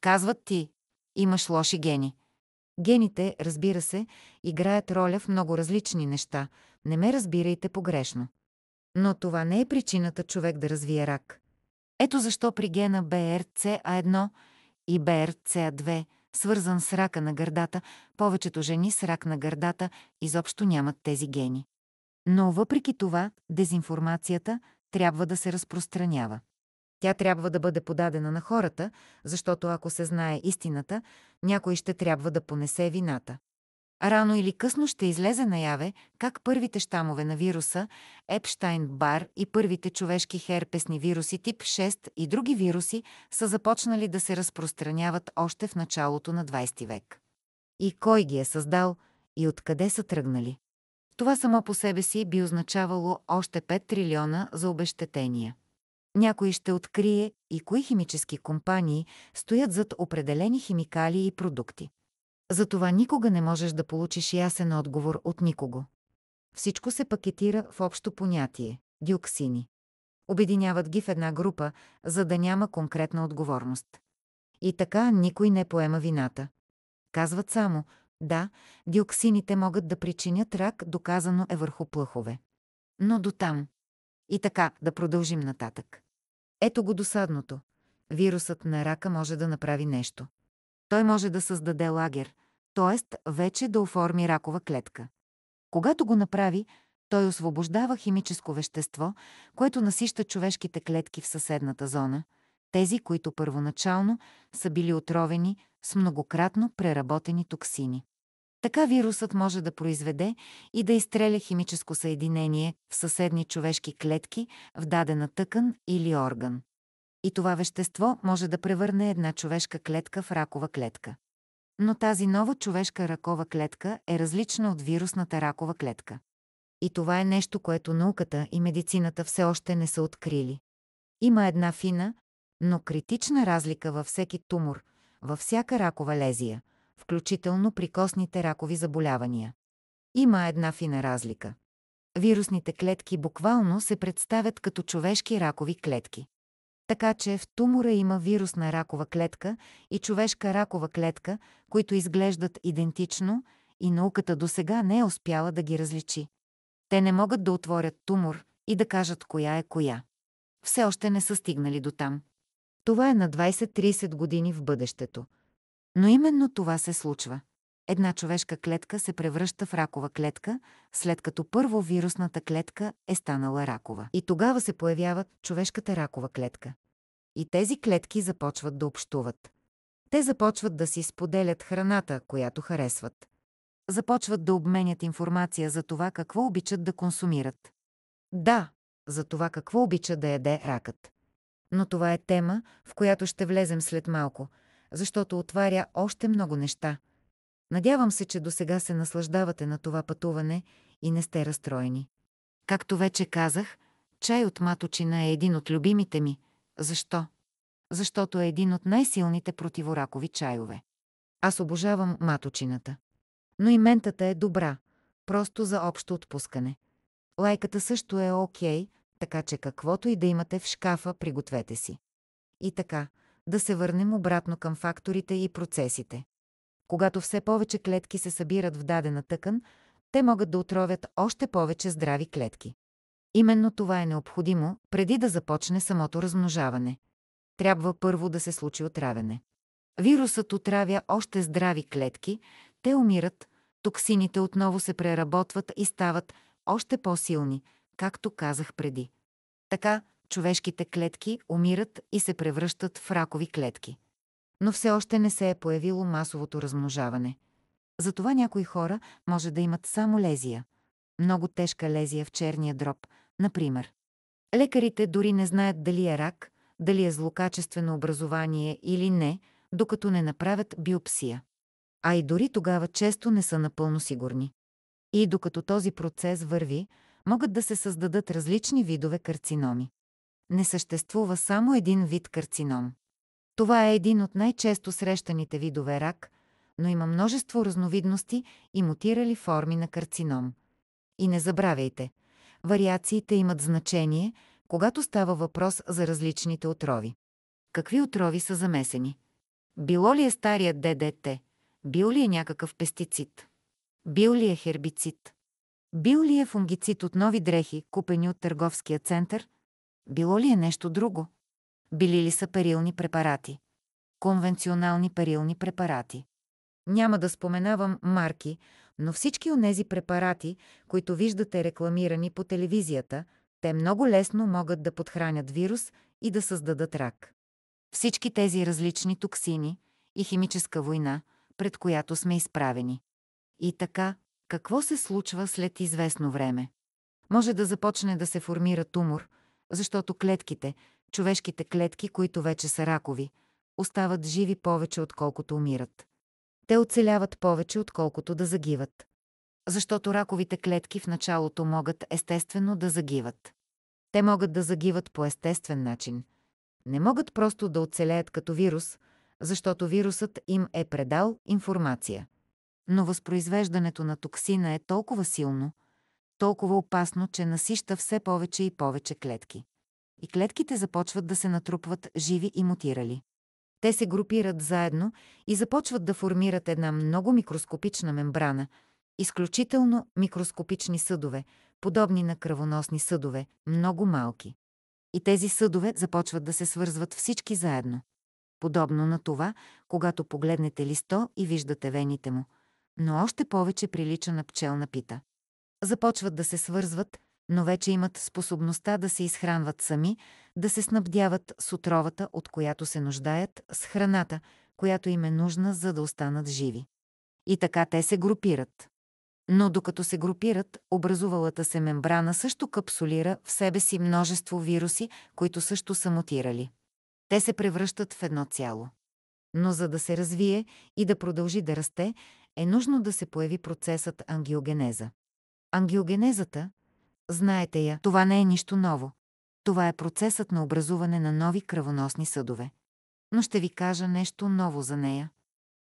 Казват ти, имаш лоши гени. Гените, разбира се, играят роля в много различни неща. Не ме разбирайте погрешно. Но това не е причината човек да развие рак. Ето защо при гена BRCA1 и BRCA2, свързан с рака на гърдата, повечето жени с рак на гърдата изобщо нямат тези гени. Но въпреки това, дезинформацията трябва да се разпространява. Тя трябва да бъде подадена на хората, защото ако се знае истината, някой ще трябва да понесе вината. Рано или късно ще излезе наяве как първите щамове на вируса Епщайн-Бар и първите човешки херпесни вируси тип 6 и други вируси са започнали да се разпространяват още в началото на 20 век. И кой ги е създал и откъде са тръгнали? Това само по себе си би означавало още 5 трилиона за обезщетения. Някой ще открие и кои химически компании стоят зад определени химикали и продукти. Затова никога не можеш да получиш ясен отговор от никого. Всичко се пакетира в общо понятие – диоксини. Обединяват ги в една група, за да няма конкретна отговорност. И така никой не поема вината. Казват само, да, диоксините могат да причинят рак, доказано е върху плъхове. Но дотам. И така, да продължим нататък. Ето го досадното. Вирусът на рака може да направи нещо. Той може да създаде лагер, т.е. вече да оформи ракова клетка. Когато го направи, той освобождава химическо вещество, което насища човешките клетки в съседната зона, тези, които първоначално са били отровени с многократно преработени токсини. Така вирусът може да произведе и да изстреля химическо съединение в съседни човешки клетки в дадена тъкан или орган. И това вещество може да превърне една човешка клетка в ракова клетка. Но тази нова човешка ракова клетка е различна от вирусната ракова клетка. И това е нещо, което науката и медицината все още не са открили. Има една фина, но критична разлика във всеки тумор, във всяка ракова лезия, включително при костните ракови заболявания. Има една фина разлика. Вирусните клетки буквално се представят като човешки ракови клетки. Така че в тумора има вирусна ракова клетка и човешка ракова клетка, които изглеждат идентично и науката досега не е успяла да ги различи. Те не могат да отворят тумор и да кажат коя е коя. Все още не са стигнали до там. Това е на 20-30 години в бъдещето. Но именно това се случва. Една човешка клетка се превръща в ракова клетка, след като първо вирусната клетка е станала ракова. И тогава се появява човешката ракова клетка. И тези клетки започват да общуват. Те започват да си споделят храната, която харесват. Започват да обменят информация за това какво обичат да консумират. Да, за това какво обича да яде ракът. Но това е тема, в която ще влезем след малко, защото отваря още много неща. Надявам се, че досега се наслаждавате на това пътуване и не сте разстроени. Както вече казах, чай от маточина е един от любимите ми. Защо? Защото е един от най-силните противоракови чайове. Аз обожавам маточината. Но и ментата е добра, просто за общо отпускане. Лайката също е окей, така че каквото и да имате в шкафа, пригответе си. И така, да се върнем обратно към факторите и процесите. Когато все повече клетки се събират в дадена тъкан, те могат да отровят още повече здрави клетки. Именно това е необходимо, преди да започне самото размножаване. Трябва първо да се случи отравяне. Вирусът отравя още здрави клетки, те умират, токсините отново се преработват и стават още по-силни, както казах преди. Така, човешките клетки умират и се превръщат в ракови клетки. Но все още не се е появило масовото размножаване. Затова някои хора може да имат само лезия. Много тежка лезия в черния дроб, например. Лекарите дори не знаят дали е рак, дали е злокачествено образование или не, докато не направят биопсия. А и дори тогава често не са напълно сигурни. И докато този процес върви, могат да се създадат различни видове карциноми. Не съществува само един вид карцином. Това е един от най-често срещаните видове рак, но има множество разновидности и мутирали форми на карцином. И не забравяйте, вариациите имат значение, когато става въпрос за различните отрови. Какви отрови са замесени? Било ли е старият ДДТ? Бил ли е някакъв пестицид? Бил ли е хербицид? Бил ли е фунгицид от нови дрехи, купени от търговския център? Било ли е нещо друго? Били ли са перилни препарати? Конвенционални перилни препарати. Няма да споменавам марки, но всички онези препарати, които виждате рекламирани по телевизията, те много лесно могат да подхранят вирус и да създадат рак. Всички тези различни токсини и химическа война, пред която сме изправени. И така, какво се случва след известно време? Може да започне да се формира тумор, защото клетките, човешките клетки, които вече са ракови, остават живи повече отколкото умират. Те оцеляват повече отколкото да загиват. Защото раковите клетки в началото могат естествено да загиват. Те могат да загиват по естествен начин. Не могат просто да оцелеят като вирус, защото вирусът им е предал информация. Но възпроизвеждането на токсина е толкова силно, толкова опасно, че насища все повече и повече клетки. И клетките започват да се натрупват живи и мутирали. Те се групират заедно и започват да формират една много микроскопична мембрана, изключително микроскопични съдове, подобни на кръвоносни съдове, много малки. И тези съдове започват да се свързват всички заедно. Подобно на това, когато погледнете листо и виждате вените му, но още повече прилича на пчелна пита. Започват да се свързват, но вече имат способността да се изхранват сами, да се снабдяват с отровата, от която се нуждаят, с храната, която им е нужна, за да останат живи. И така те се групират. Но докато се групират, образувалата се мембрана също капсулира в себе си множество вируси, които също са мутирали. Те се превръщат в едно цяло. Но за да се развие и да продължи да расте, е нужно да се появи процесът ангиогенеза. Ангиогенезата, знаете я, това не е нищо ново. Това е процесът на образуване на нови кръвоносни съдове. Но ще ви кажа нещо ново за нея.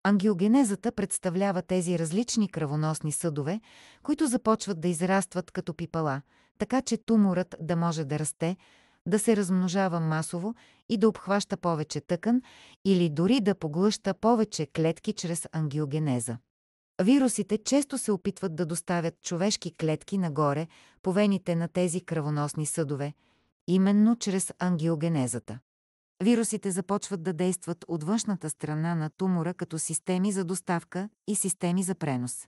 Ангиогенезата представлява тези различни кръвоносни съдове, които започват да израстват като пипала, така че туморът да може да расте, да се размножава масово и да обхваща повече тъкан или дори да поглъща повече клетки чрез ангиогенеза. Вирусите често се опитват да доставят човешки клетки нагоре по вените на тези кръвоносни съдове, именно чрез ангиогенезата. Вирусите започват да действат от външната страна на тумора като системи за доставка и системи за пренос.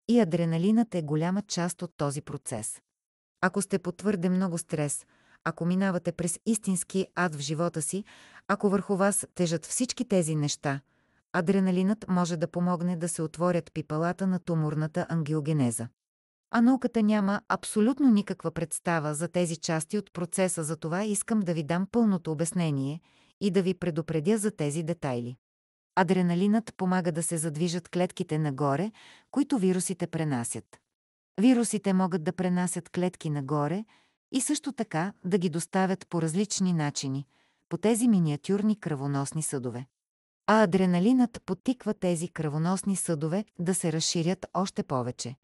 И адреналинът е голяма част от този процес. Ако сте под твърде много стрес, ако минавате през истински ад в живота си, ако върху вас тежат всички тези неща, адреналинът може да помогне да се отворят пипалата на туморната ангиогенеза. А науката няма абсолютно никаква представа за тези части от процеса, затова искам да ви дам пълното обяснение и да ви предупредя за тези детайли. Адреналинът помага да се задвижат клетките нагоре, които вирусите пренасят. Вирусите могат да пренасят клетки нагоре и също така да ги доставят по различни начини, по тези миниатюрни кръвоносни съдове. А адреналинът подтиква тези кръвоносни съдове да се разширят още повече.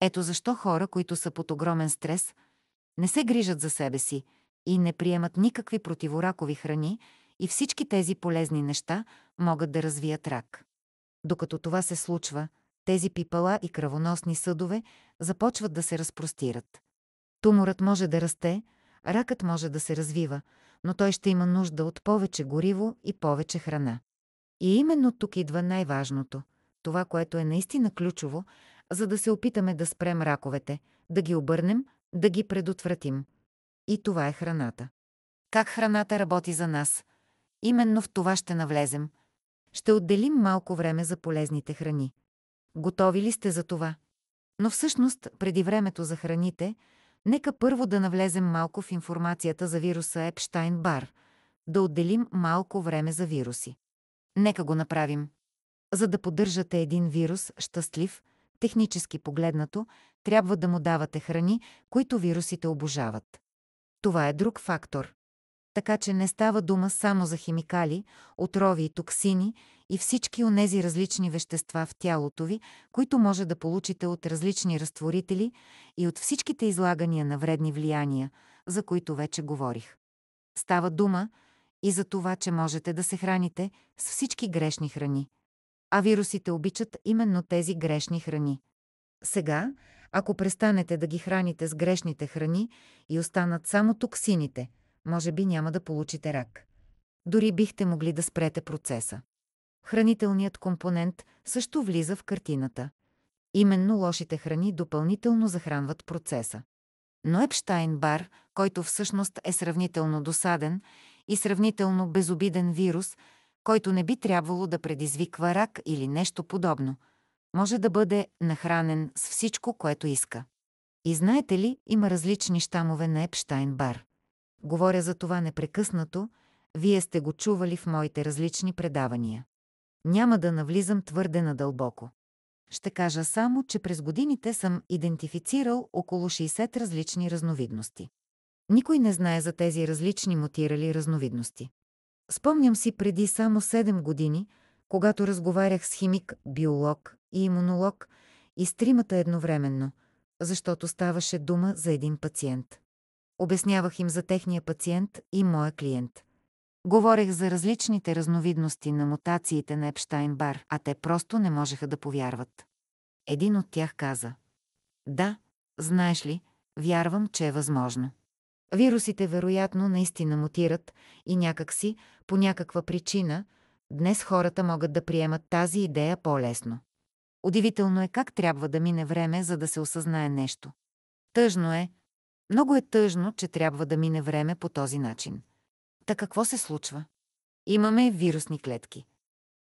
Ето защо хора, които са под огромен стрес, не се грижат за себе си и не приемат никакви противоракови храни и всички тези полезни неща могат да развият рак. Докато това се случва, тези пипала и кръвоносни съдове започват да се разпростират. Туморът може да расте, ракът може да се развива, но той ще има нужда от повече гориво и повече храна. И именно тук идва най-важното, това, което е наистина ключово, за да се опитаме да спрем раковете, да ги обърнем, да ги предотвратим. И това е храната. Как храната работи за нас? Именно в това ще навлезем. Ще отделим малко време за полезните храни. Готови ли сте за това? Но всъщност, преди времето за храните, нека първо да навлезем малко в информацията за вируса Епщайн-Бар, да отделим малко време за вируси. Нека го направим. За да поддържате един вирус щастлив, технически погледнато, трябва да му давате храни, които вирусите обожават. Това е друг фактор. Така че не става дума само за химикали, отрови и токсини и всички онези различни вещества в тялото ви, които може да получите от различни разтворители и от всичките излагания на вредни влияния, за които вече говорих. Става дума и за това, че можете да се храните с всички грешни храни. А вирусите обичат именно тези грешни храни. Сега, ако престанете да ги храните с грешните храни и останат само токсините, може би няма да получите рак. Дори бихте могли да спрете процеса. Хранителният компонент също влиза в картината. Именно лошите храни допълнително захранват процеса. Но Епщайн-Бар, който всъщност е сравнително досаден и сравнително безобиден вирус, който не би трябвало да предизвиква рак или нещо подобно, може да бъде нахранен с всичко, което иска. И знаете ли, има различни щамове на Епщайн-Бар. Говоря за това непрекъснато, вие сте го чували в моите различни предавания. Няма да навлизам твърде надълбоко. Ще кажа само, че през годините съм идентифицирал около 60 различни разновидности. Никой не знае за тези различни мутирали разновидности. Спомням си преди само 7 години, когато разговарях с химик, биолог и имунолог и с тримата едновременно, защото ставаше дума за един пациент. Обяснявах им за техния пациент и моя клиент. Говорех за различните разновидности на мутациите на Епщайн-Бар, а те просто не можеха да повярват. Един от тях каза: „Да, знаеш ли, вярвам, че е възможно. Вирусите вероятно наистина мутират и някакси, по някаква причина, днес хората могат да приемат тази идея по-лесно. Удивително е как трябва да мине време, за да се осъзнае нещо. Тъжно е, много е тъжно, че трябва да мине време по този начин. Та какво се случва? Имаме вирусни клетки.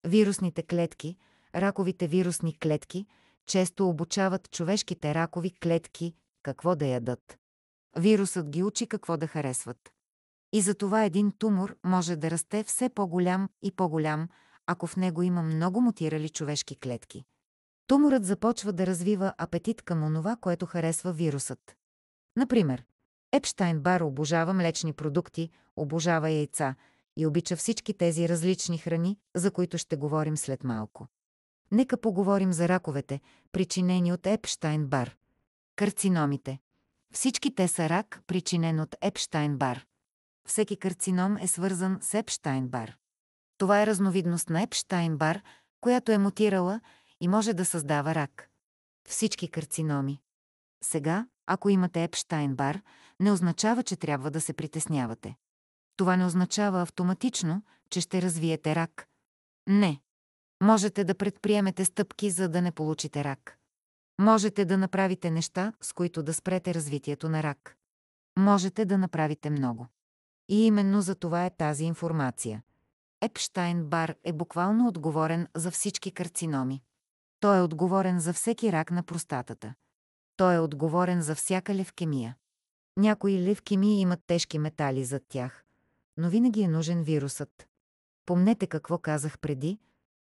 Вирусните клетки, раковите вирусни клетки, често обучават човешките ракови клетки какво да ядат. Вирусът ги учи какво да харесват. И затова един тумор може да расте все по-голям и по-голям, ако в него има много мутирали човешки клетки. Туморът започва да развива апетит към онова, което харесва вирусът. Например, Епщайн-Бар обожава млечни продукти, обожава яйца и обича всички тези различни храни, за които ще говорим след малко. Нека поговорим за раковете, причинени от Епщайн-Бар. Карциномите. Всички те са рак, причинен от Епщайн-Бар. Всеки карцином е свързан с Епщайн-Бар. Това е разновидност на Епщайн-Бар, която е мутирала и може да създава рак. Всички карциноми. Сега, ако имате Епщайн-Бар, не означава, че трябва да се притеснявате. Това не означава автоматично, че ще развиете рак. Не. Можете да предприемете стъпки, за да не получите рак. Можете да направите неща, с които да спрете развитието на рак. Можете да направите много. И именно за това е тази информация. Епщайн-Бар е буквално отговорен за всички карциноми. Той е отговорен за всеки рак на простатата. Той е отговорен за всяка левкемия. Някои левкемии имат тежки метали зад тях, но винаги е нужен вирусът. Помнете какво казах преди?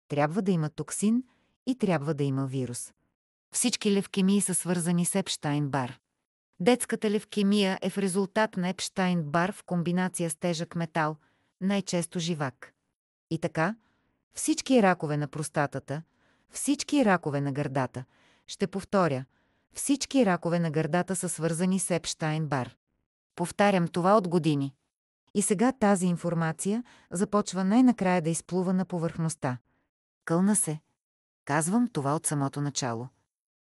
Трябва да има токсин и трябва да има вирус. Всички левкемии са свързани с Епщайн-Бар. Детската левкемия е в резултат на Епщайн-Бар в комбинация с тежък метал, най-често живак. И така, всички ракове на простатата, всички ракове на гърдата, ще повторя, всички ракове на гърдата са свързани с Епщайн-Бар. Повтарям това от години. И сега тази информация започва най-накрая да изплува на повърхността. Кълна се. Казвам това от самото начало.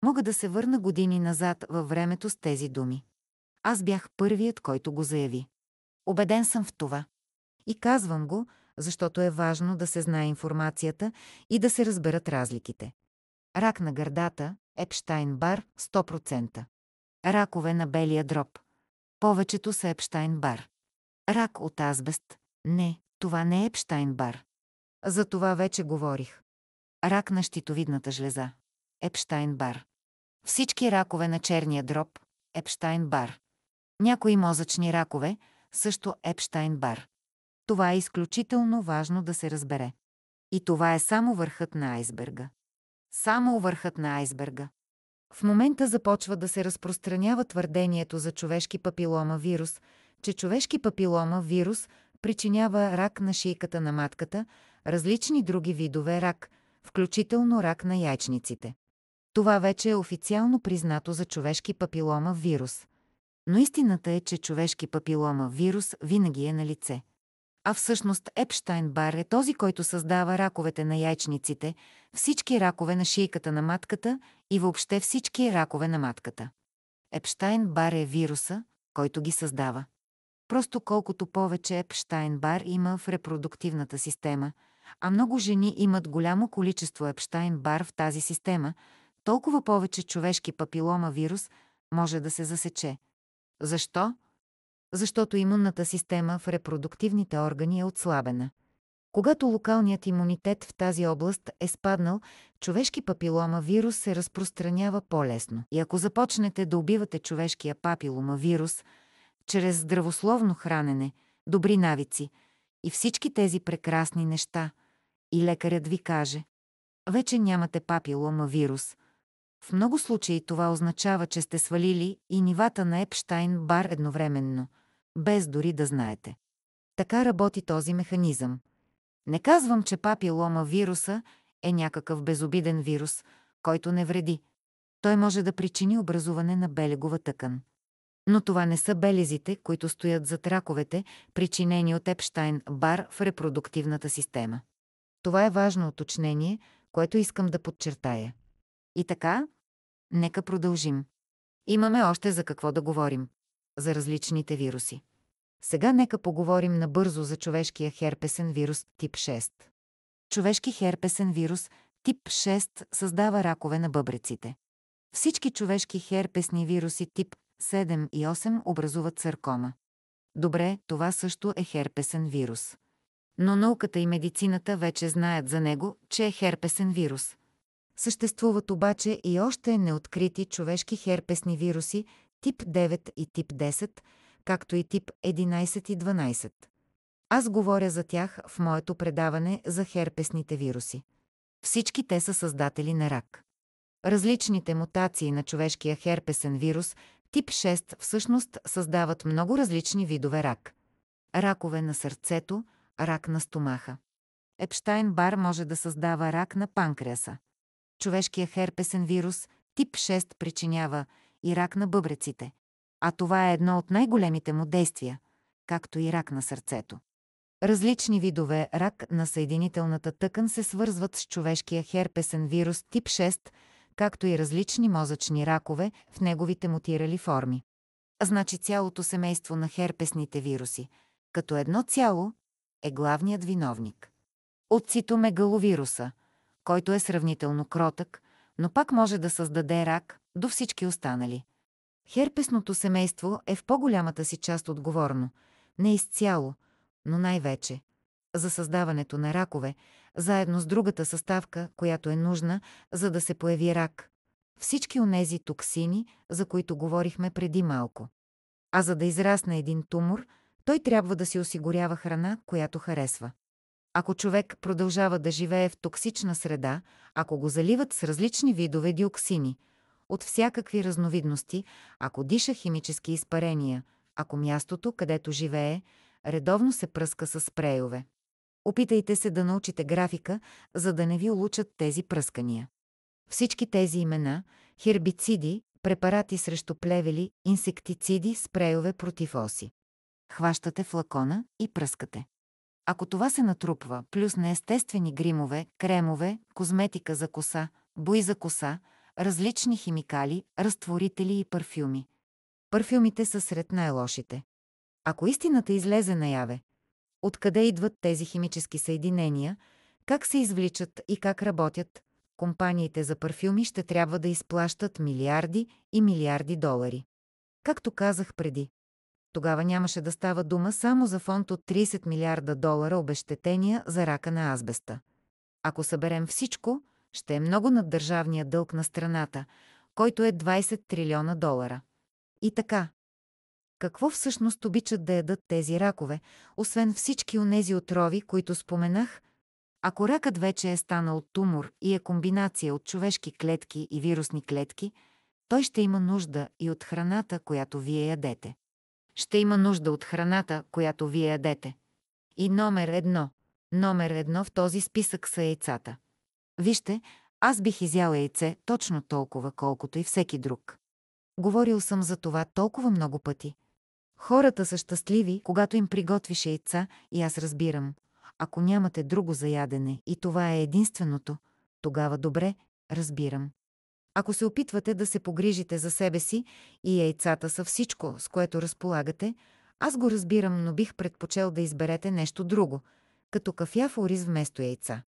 Мога да се върна години назад във времето с тези думи. Аз бях първият, който го заяви. Убеден съм в това. И казвам го, защото е важно да се знае информацията и да се разберат разликите. Рак на гърдата, Епщайн-Бар, 100%. Ракове на белия дроб. Повечето са Епщайн-Бар. Рак от азбест. Не, това не е Епщайн-Бар. За това вече говорих. Рак на щитовидната жлеза. Епщайн-Бар. Всички ракове на черния дроб. Епщайн-Бар. Някои мозъчни ракове. Също Епщайн-Бар. Това е изключително важно да се разбере. И това е само върхът на айсберга. Само върхът на айсберга. В момента започва да се разпространява твърдението за човешки папилома вирус, че човешки папилома вирус причинява рак на шийката на матката, различни други видове рак, включително рак на яйчниците. Това вече е официално признато за човешки папилома вирус. Но истината е, че човешки папилома вирус винаги е на лице. А всъщност Епщайн-Бар е този, който създава раковете на яйчниците, всички ракове на шийката на матката и въобще всички ракове на матката. Епщайн-Бар е вируса, който ги създава. Просто колкото повече Епщайн-Бар има в репродуктивната система, а много жени имат голямо количество Епщайн-Бар в тази система, толкова повече човешки папилома вирус може да се засече. Защо? Защото имунната система в репродуктивните органи е отслабена. Когато локалният имунитет в тази област е спаднал, човешки папилома вирус се разпространява по-лесно. И ако започнете да убивате човешкия папилома вирус чрез здравословно хранене, добри навици и всички тези прекрасни неща, и лекарят ви каже, вече нямате папилома вирус, в много случаи това означава, че сте свалили и нивата на Епщайн-Бар едновременно, без дори да знаете. Така работи този механизъм. Не казвам, че папилома вируса е някакъв безобиден вирус, който не вреди. Той може да причини образуване на белегова тъкан. Но това не са белезите, които стоят зад раковете, причинени от Епщайн-Бар в репродуктивната система. Това е важно уточнение, което искам да подчертая. И така, нека продължим. Имаме още за какво да говорим. За различните вируси. Сега нека поговорим набързо за човешкия херпесен вирус тип 6. Човешки херпесен вирус тип 6 създава ракове на бъбреците. Всички човешки херпесни вируси тип 7 и 8 образуват саркома. Добре, това също е херпесен вирус. Но науката и медицината вече знаят за него, че е херпесен вирус. Съществуват обаче и още неоткрити човешки херпесни вируси тип 9 и тип 10, както и тип 11 и 12. Аз говоря за тях в моето предаване за херпесните вируси. Всички те са създатели на рак. Различните мутации на човешкия херпесен вирус тип 6 всъщност създават много различни видове рак. Ракове на сърцето, рак на стомаха. Епщайн-Бар може да създава рак на панкреаса. Човешкия херпесен вирус тип 6 причинява и рак на бъбреците, а това е едно от най-големите му действия, както и рак на сърцето. Различни видове рак на съединителната тъкан се свързват с човешкия херпесен вирус тип 6, както и различни мозъчни ракове в неговите мутирали форми. Значи цялото семейство на херпесните вируси, като едно цяло, е главният виновник. От цитомегаловируса, който е сравнително кротък, но пак може да създаде рак, до всички останали. Херпесното семейство е в по-голямата си част отговорно, не изцяло, но най-вече за създаването на ракове, заедно с другата съставка, която е нужна, за да се появи рак. Всички онези токсини, за които говорихме преди малко. А за да израсне един тумор, той трябва да си осигурява храна, която харесва. Ако човек продължава да живее в токсична среда, ако го заливат с различни видове диоксини, от всякакви разновидности, ако диша химически изпарения, ако мястото, където живее, редовно се пръска с спрейове. Опитайте се да научите графика, за да не ви улучат тези пръскания. Всички тези имена – хербициди, препарати срещу плевели, инсектициди, спрейове против оси. Хващате флакона и пръскате. Ако това се натрупва, плюс неестествени гримове, кремове, козметика за коса, бои за коса, различни химикали, разтворители и парфюми. Парфюмите са сред най-лошите. Ако истината излезе наяве, откъде идват тези химически съединения, как се извличат и как работят, компаниите за парфюми ще трябва да изплащат милиарди и милиарди долари. Както казах преди, тогава нямаше да става дума само за фонд от 30 милиарда долара обезщетения за рака на азбеста. Ако съберем всичко, ще е много над държавния дълг на страната, който е 20 трилиона долара. И така. Какво всъщност обичат да ядат тези ракове, освен всички онези отрови, които споменах? Ако ракът вече е станал тумор и е комбинация от човешки клетки и вирусни клетки, той ще има нужда и от храната, която вие ядете. Ще има нужда от храната, която вие ядете. И номер едно в този списък са яйцата. Вижте, аз бих изял яйце точно толкова, колкото и всеки друг. Говорил съм за това толкова много пъти. Хората са щастливи, когато им приготвиш яйца, и аз разбирам. Ако нямате друго за ядене и това е единственото, тогава добре, разбирам. Ако се опитвате да се погрижите за себе си и яйцата са всичко, с което разполагате, аз го разбирам, но бих предпочел да изберете нещо друго, като кафяв ориз вместо яйца.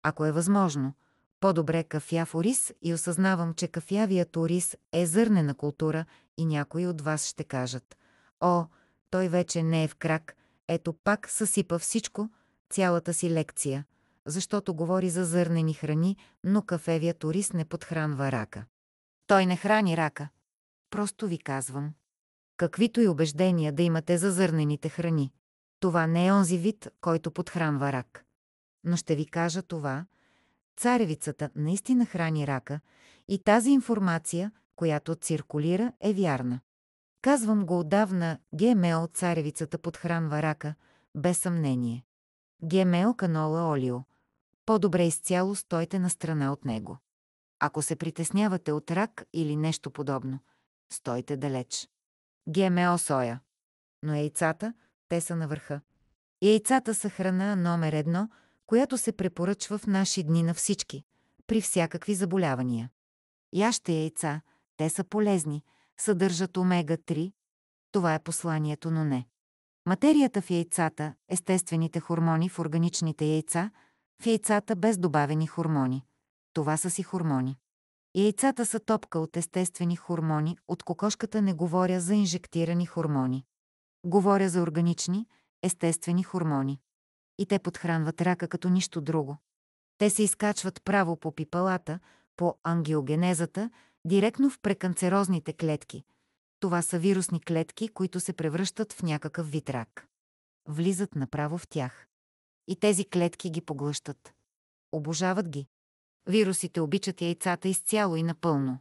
Ако е възможно, по-добре кафяв ориз, и осъзнавам, че кафявият ориз е зърнена култура и някои от вас ще кажат: «О, той вече не е в крак, ето пак съсипа всичко, цялата си лекция, защото говори за зърнени храни, но кафевият ориз не подхранва рака». Той не храни рака. Просто ви казвам. Каквито и убеждения да имате за зърнените храни, това не е онзи вид, който подхранва рак. Но ще ви кажа това: царевицата наистина храни рака и тази информация, която циркулира, е вярна. Казвам го отдавна, ГМО царевицата подхранва рака, без съмнение. ГМО канола олио. По-добре изцяло стойте на страна от него. Ако се притеснявате от рак или нещо подобно, стойте далеч. ГМО соя. Но яйцата, те са на върха. Яйцата са храна номер едно, която се препоръчва в наши дни на всички, при всякакви заболявания. Яжте яйца, те са полезни, съдържат омега-3. Това е посланието, но не. Материята в яйцата, естествените хормони в органичните яйца, в яйцата без добавени хормони. Това са си хормони. Яйцата са топка от естествени хормони, от кокошката не говоря за инжектирани хормони. Говоря за органични, естествени хормони. И те подхранват рака като нищо друго. Те се изкачват право по пипалата, по ангиогенезата, директно в преканцерозните клетки. Това са вирусни клетки, които се превръщат в някакъв вид рак. Влизат направо в тях. И тези клетки ги поглъщат. Обожават ги. Вирусите обичат яйцата изцяло и напълно.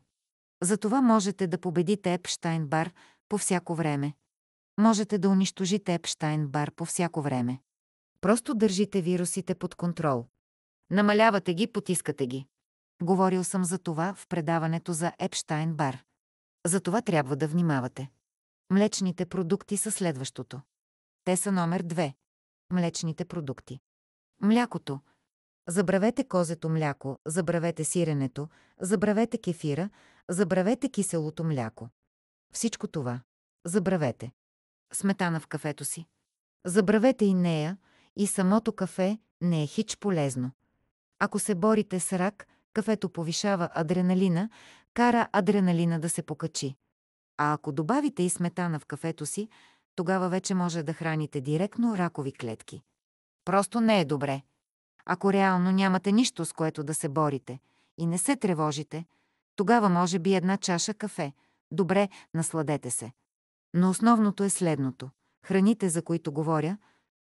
Затова можете да победите Епщайн-Бар по всяко време. Можете да унищожите Епщайн-Бар по всяко време. Просто държите вирусите под контрол. Намалявате ги, потискате ги. Говорил съм за това в предаването за Епщайн-Бар. За това трябва да внимавате. Млечните продукти са следващото. Те са номер 2. Млечните продукти. Млякото. Забравете козето мляко, забравете сиренето, забравете кефира, забравете киселото мляко. Всичко това. Забравете. Сметана в кафето си. Забравете и нея, и самото кафе не е хич полезно. Ако се борите с рак, кафето повишава адреналина, кара адреналина да се покачи. А ако добавите и сметана в кафето си, тогава вече може да храните директно ракови клетки. Просто не е добре. Ако реално нямате нищо, с което да се борите и не се тревожите, тогава може би една чаша кафе. Добре, насладете се. Но основното е следното. Храните, за които говоря,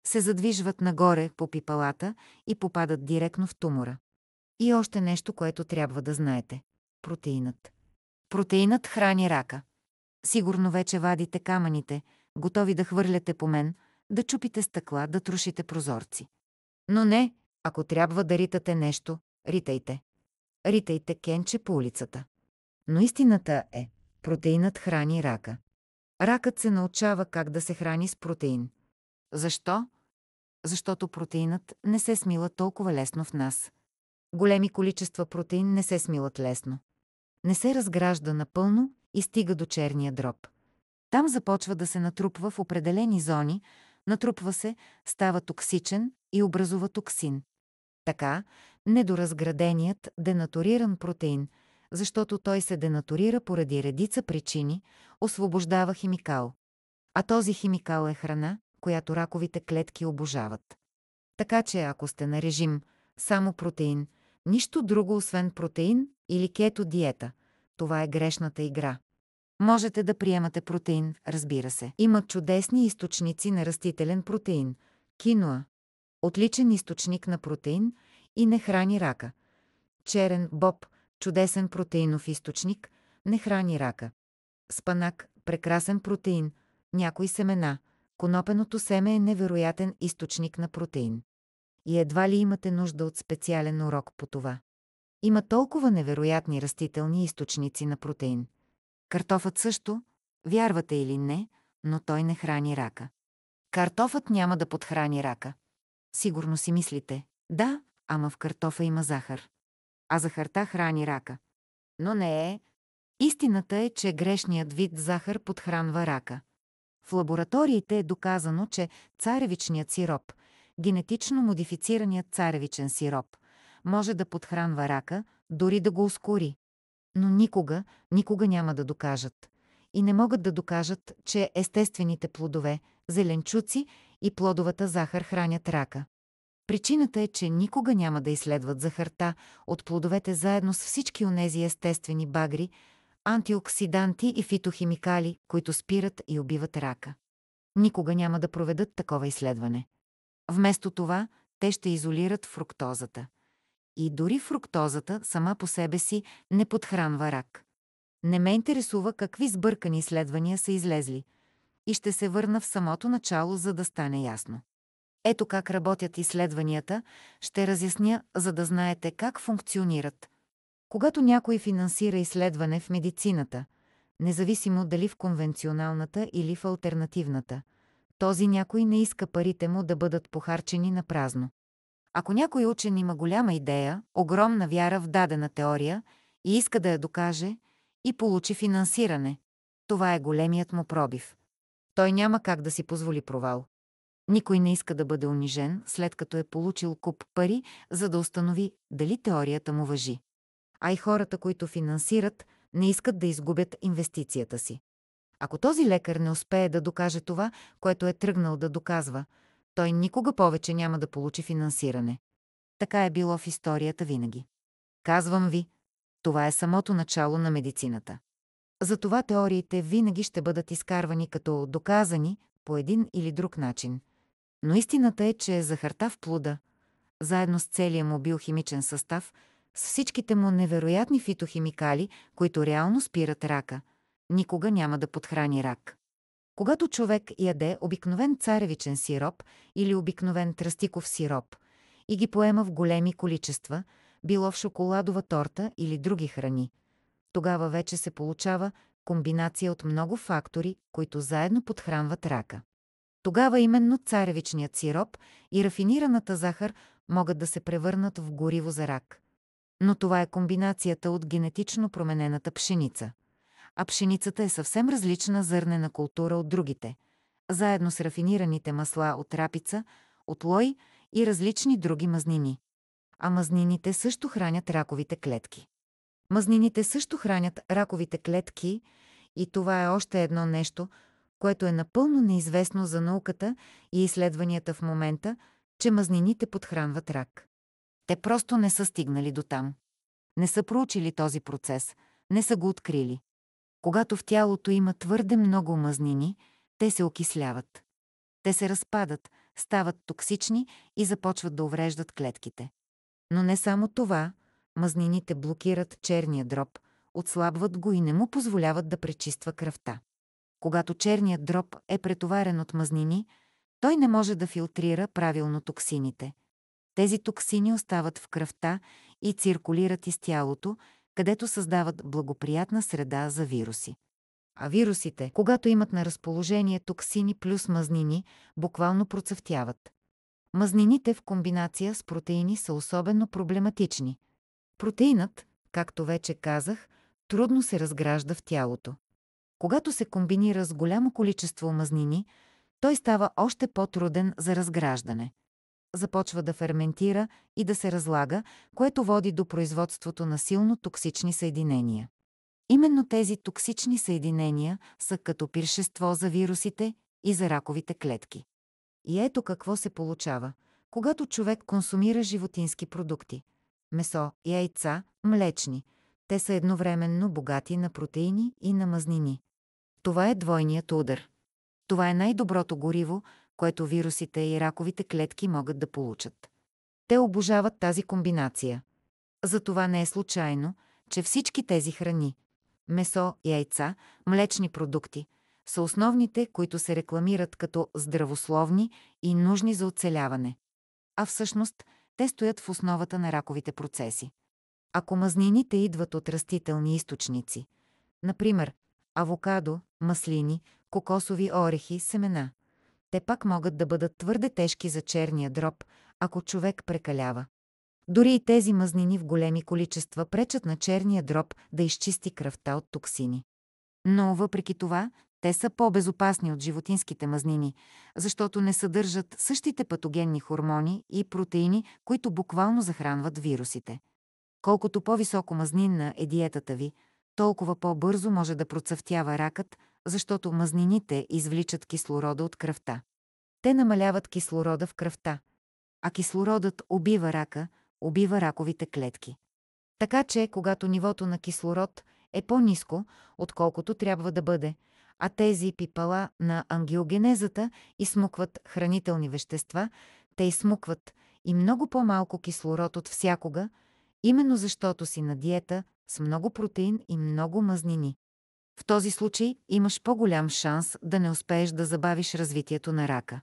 се задвижват нагоре по пипалата и попадат директно в тумора. И още нещо, което трябва да знаете. Протеинът. Протеинът храни рака. Сигурно вече вадите камъните, готови да хвърляте по мен, да чупите стъкла, да трошите прозорци. Но не, ако трябва да ритате нещо, ритайте. Ритайте кенче по улицата. Но истината е, протеинът храни рака. Ракът се научава как да се храни с протеин. Защо? Защото протеинът не се смила толкова лесно в нас. Големи количества протеин не се смилат лесно. Не се разгражда напълно и стига до черния дроб. Там започва да се натрупва в определени зони, натрупва се, става токсичен и образува токсин. Така, недоразграденият денатуриран протеин, защото той се денатурира поради редица причини, освобождава химикал. А този химикал е храна, която раковите клетки обожават. Така че ако сте на режим само протеин, нищо друго освен протеин или кето диета, това е грешната игра. Можете да приемате протеин, разбира се. Има чудесни източници на растителен протеин. Киноа. Отличен източник на протеин и не храни рака. Черен боб. Чудесен протеинов източник. Не храни рака. Спанак. Прекрасен протеин. Някои семена. Конопеното семе е невероятен източник на протеин. И едва ли имате нужда от специален урок по това. Има толкова невероятни растителни източници на протеин. Картофът също, вярвате или не, но той не храни рака. Картофът няма да подхрани рака. Сигурно си мислите, да, ама в картофа има захар. А захарта храни рака. Но не е. Истината е, че грешният вид захар подхранва рака. В лабораториите е доказано, че царевичният сироп, генетично модифицираният царевичен сироп, може да подхранва рака, дори да го ускори. Но никога няма да докажат. И не могат да докажат, че естествените плодове, зеленчуци и плодовата захар хранят рака. Причината е, че никога няма да изследват захарта от плодовете заедно с всички онези естествени багри, антиоксиданти и фитохимикали, които спират и убиват рака. Никога няма да проведат такова изследване. Вместо това, те ще изолират фруктозата. И дори фруктозата сама по себе си не подхранва рак. Не ме интересува какви сбъркани изследвания са излезли. И ще се върна в самото начало, за да стане ясно. Ето как работят изследванията, ще разясня, за да знаете как функционират. Когато някой финансира изследване в медицината, независимо дали в конвенционалната или в алтернативната, този някой не иска парите му да бъдат похарчени на празно. Ако някой учен има голяма идея, огромна вяра в дадена теория и иска да я докаже и получи финансиране, това е големият му пробив. Той няма как да си позволи провал. Никой не иска да бъде унижен, след като е получил куп пари, за да установи дали теорията му важи. А и хората, които финансират, не искат да изгубят инвестицията си. Ако този лекар не успее да докаже това, което е тръгнал да доказва, той никога повече няма да получи финансиране. Така е било в историята винаги. Казвам ви, това е самото начало на медицината. Затова теориите винаги ще бъдат изкарвани като доказани по един или друг начин. Но истината е, че захарта в плода, заедно с целия му биохимичен състав, с всичките му невероятни фитохимикали, които реално спират рака, никога няма да подхрани рак. Когато човек яде обикновен царевичен сироп или обикновен тръстиков сироп и ги поема в големи количества, било в шоколадова торта или други храни, тогава вече се получава комбинация от много фактори, които заедно подхранват рака. Тогава именно царевичният сироп и рафинираната захар могат да се превърнат в гориво за рак. Но това е комбинацията от генетично променената пшеница. А пшеницата е съвсем различна зърнена култура от другите. заедно с рафинираните масла от рапица, от лой и различни други мазнини. А мазнините също хранят раковите клетки. Мазнините също хранят раковите клетки и това е още едно нещо, което е напълно неизвестно за науката и изследванията в момента, че мазнините подхранват рак. Те просто не са стигнали до там. Не са проучили този процес, не са го открили. Когато в тялото има твърде много мазнини, те се окисляват. Те се разпадат, стават токсични и започват да увреждат клетките. Но не само това, мазнините блокират черния дроб, отслабват го и не му позволяват да пречиства кръвта. Когато черният дроб е претоварен от мазнини, той не може да филтрира правилно токсините. Тези токсини остават в кръвта и циркулират из тялото, където създават благоприятна среда за вируси. А вирусите, когато имат на разположение токсини плюс мазнини, буквално процъфтяват. Мазнините в комбинация с протеини са особено проблематични. Протеинът, както вече казах, трудно се разгражда в тялото. Когато се комбинира с голямо количество мазнини, той става още по-труден за разграждане. Започва да ферментира и да се разлага, което води до производството на силно токсични съединения. Именно тези токсични съединения са като пиршество за вирусите и за раковите клетки. И ето какво се получава, когато човек консумира животински продукти. Месо, яйца, млечни. Те са едновременно богати на протеини и на мазнини. Това е двойният удар. Това е най-доброто гориво, което вирусите и раковите клетки могат да получат. Те обожават тази комбинация. Затова не е случайно, че всички тези храни – месо, яйца, млечни продукти – са основните, които се рекламират като здравословни и нужни за оцеляване. А всъщност те стоят в основата на раковите процеси. Ако мазнините идват от растителни източници, например авокадо, маслини, кокосови орехи, семена, те пак могат да бъдат твърде тежки за черния дроб, ако човек прекалява. Дори и тези мазнини в големи количества пречат на черния дроб да изчисти кръвта от токсини. Но въпреки това, те са по-безопасни от животинските мазнини, защото не съдържат същите патогенни хормони и протеини, които буквално захранват вирусите. Колкото по-високо мазнинна е диетата ви, толкова по-бързо може да процъфтява ракът, защото мазнините извличат кислорода от кръвта. Те намаляват кислорода в кръвта, а кислородът убива рака, убива раковите клетки. Така че, когато нивото на кислород е по-ниско, отколкото трябва да бъде, а тези пипала на ангиогенезата изсмукват хранителни вещества, те изсмукват и много по-малко кислород от всякога, именно защото си на диета с много протеин и много мазнини. В този случай имаш по-голям шанс да не успееш да забавиш развитието на рака.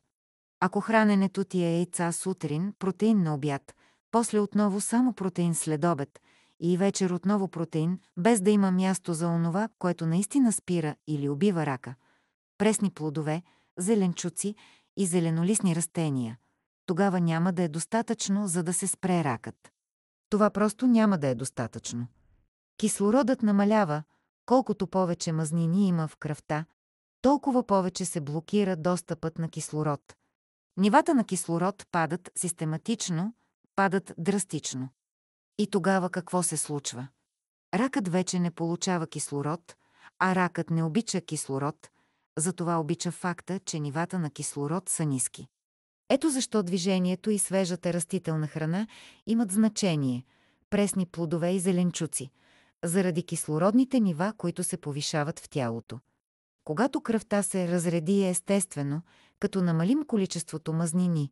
Ако храненето ти е яйца сутрин, протеин на обяд, после отново само протеин след обед и вечер отново протеин, без да има място за онова, което наистина спира или убива рака, пресни плодове, зеленчуци и зеленолистни растения, тогава няма да е достатъчно, за да се спре ракът. Това просто няма да е достатъчно. Кислородът намалява, колкото повече мазнини има в кръвта, толкова повече се блокира достъпът на кислород. Нивата на кислород падат систематично, падат драстично. И тогава какво се случва? Ракът вече не получава кислород, а ракът не обича кислород, затова обича факта, че нивата на кислород са ниски. Ето защо движението и свежата растителна храна имат значение, пресни плодове и зеленчуци, заради кислородните нива, които се повишават в тялото. Когато кръвта се разреди естествено, като намалим количеството мазнини,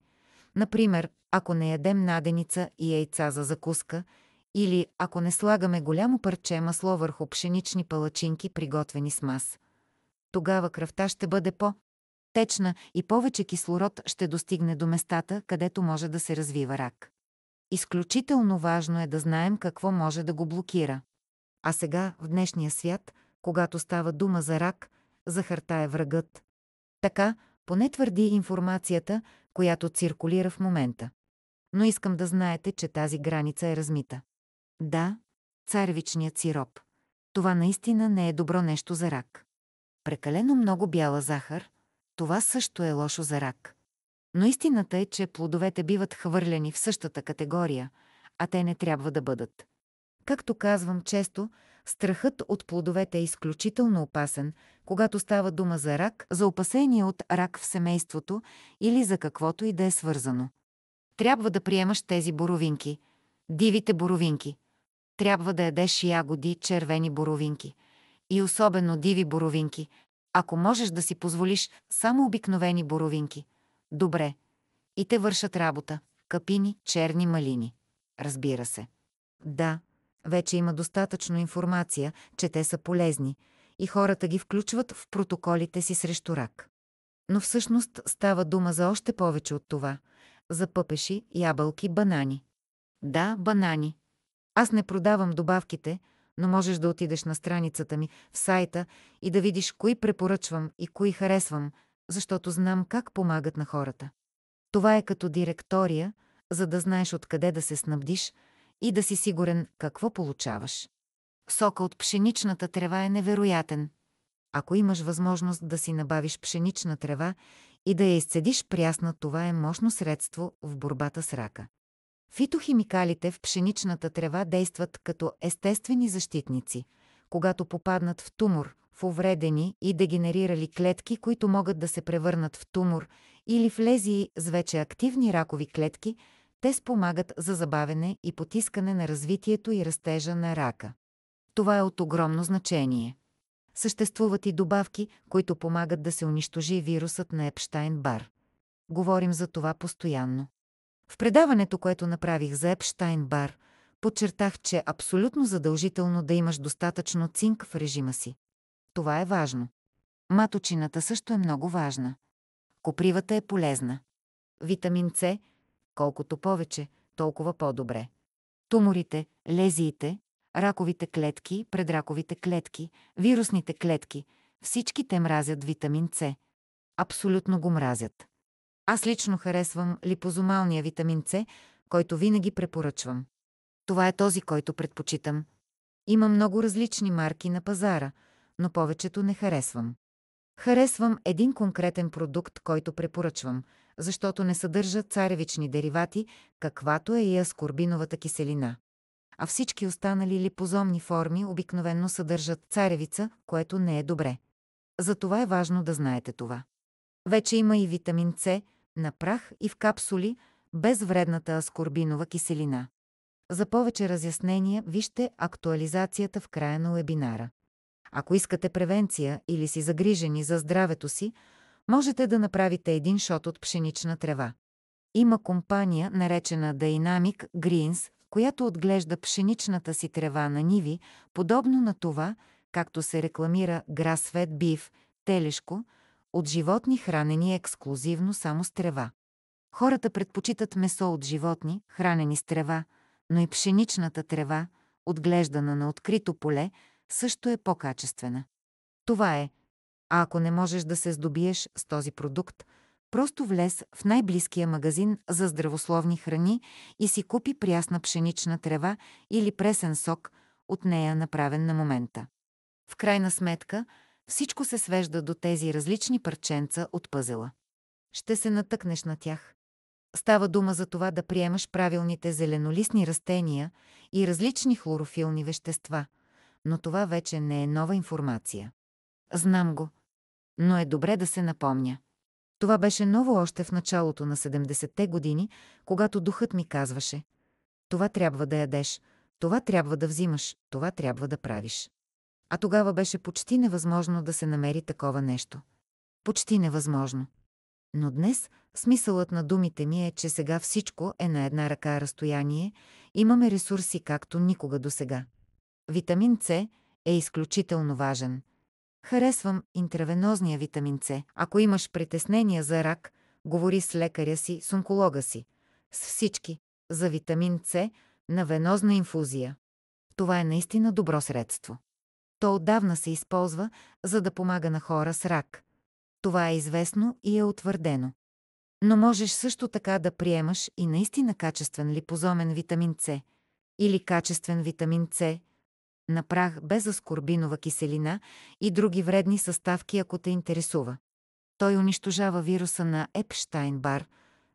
например, ако не ядем наденица и яйца за закуска, или ако не слагаме голямо парче масло върху пшенични палачинки, приготвени с мас, тогава кръвта ще бъде по-течна и повече кислород ще достигне до местата, където може да се развива рак. Изключително важно е да знаем какво може да го блокира. А сега, в днешния свят, когато става дума за рак, захарта е врагът. Така, поне твърди информацията, която циркулира в момента. Но искам да знаете, че тази граница е размита. Да, царевичният сироп. Това наистина не е добро нещо за рак. Прекалено много бяла захар, това също е лошо за рак. Но истината е, че плодовете биват хвърлени в същата категория, а те не трябва да бъдат. Както казвам често, страхът от плодовете е изключително опасен, когато става дума за рак, за опасение от рак в семейството или за каквото и да е свързано. Трябва да приемаш тези боровинки, дивите боровинки. Трябва да ядеш ягоди, червени боровинки. И особено диви боровинки, ако можеш да си позволиш само обикновени боровинки. Добре, и те вършат работа. Капини, черни малини. Разбира се. Да, вече има достатъчно информация, че те са полезни и хората ги включват в протоколите си срещу рак. Но всъщност става дума за още повече от това. За пъпеши, ябълки, банани. Да, банани. Аз не продавам добавките, но можеш да отидеш на страницата ми в сайта и да видиш кои препоръчвам и кои харесвам, защото знам как помагат на хората. Това е като директория, за да знаеш откъде да се снабдиш и да си сигурен какво получаваш. Сока от пшеничната трева е невероятен. Ако имаш възможност да си набавиш пшенична трева и да я изцедиш прясна, това е мощно средство в борбата с рака. Фитохимикалите в пшеничната трева действат като естествени защитници, когато попаднат в тумор, в увредени и дегенерирали клетки, които могат да се превърнат в тумор, или в лезии с вече активни ракови клетки, те спомагат за забавяне и потискане на развитието и растежа на рака. Това е от огромно значение. Съществуват и добавки, които помагат да се унищожи вирусът на Епщайн-Бар. Говорим за това постоянно. В предаването, което направих за Епщайн-Бар, подчертах, че е абсолютно задължително да имаш достатъчно цинк в режима си. Това е важно. Маточината също е много важна. Копривата е полезна. Витамин С, колкото повече, толкова по-добре. Туморите, лезиите, раковите клетки, предраковите клетки, вирусните клетки, всички те мразят витамин С. Абсолютно го мразят. Аз лично харесвам липозомалния витамин С, който винаги препоръчвам. Това е този, който предпочитам. Има много различни марки на пазара, но повечето не харесвам. Харесвам един конкретен продукт, който препоръчвам, защото не съдържа царевични деривати, каквато е и аскорбиновата киселина. А всички останали липозомни форми обикновено съдържат царевица, което не е добре. Затова е важно да знаете това. Вече има и витамин С на прах и в капсули, без вредната аскорбинова киселина. За повече разяснения вижте актуализацията в края на уебинара. Ако искате превенция или си загрижени за здравето си, можете да направите един шот от пшенична трева. Има компания, наречена Dynamic Greens, която отглежда пшеничната си трева на ниви, подобно на това, както се рекламира grass-fed beef, телешко, от животни хранени ексклузивно само с трева. Хората предпочитат месо от животни, хранени с трева, но и пшеничната трева, отглеждана на открито поле, също е по-качествена. Това е. А ако не можеш да се здобиеш с този продукт, просто влез в най-близкия магазин за здравословни храни и си купи прясна пшенична трева или пресен сок от нея, направен на момента. В крайна сметка, всичко се свежда до тези различни парченца от пъзела. Ще се натъкнеш на тях. Става дума за това да приемаш правилните зеленолистни растения и различни хлорофилни вещества, но това вече не е нова информация. Знам го, но е добре да се напомня. Това беше ново още в началото на 70-те години, когато духът ми казваше: това трябва да ядеш, това трябва да взимаш, това трябва да правиш. А тогава беше почти невъзможно да се намери такова нещо. Почти невъзможно. Но днес смисълът на думите ми е, че сега всичко е на една ръка разстояние, имаме ресурси както никога досега. Витамин С е изключително важен. Харесвам интравенозния витамин С. Ако имаш притеснения за рак, говори с лекаря си, с онколога си. С всички. За витамин С на венозна инфузия. Това е наистина добро средство. То отдавна се използва, за да помага на хора с рак. Това е известно и е утвърдено. Но можеш също така да приемаш и наистина качествен липозомен витамин С или качествен витамин С на прах без аскорбинова киселина и други вредни съставки, ако те интересува. Той унищожава вируса на Епщайн-Бар,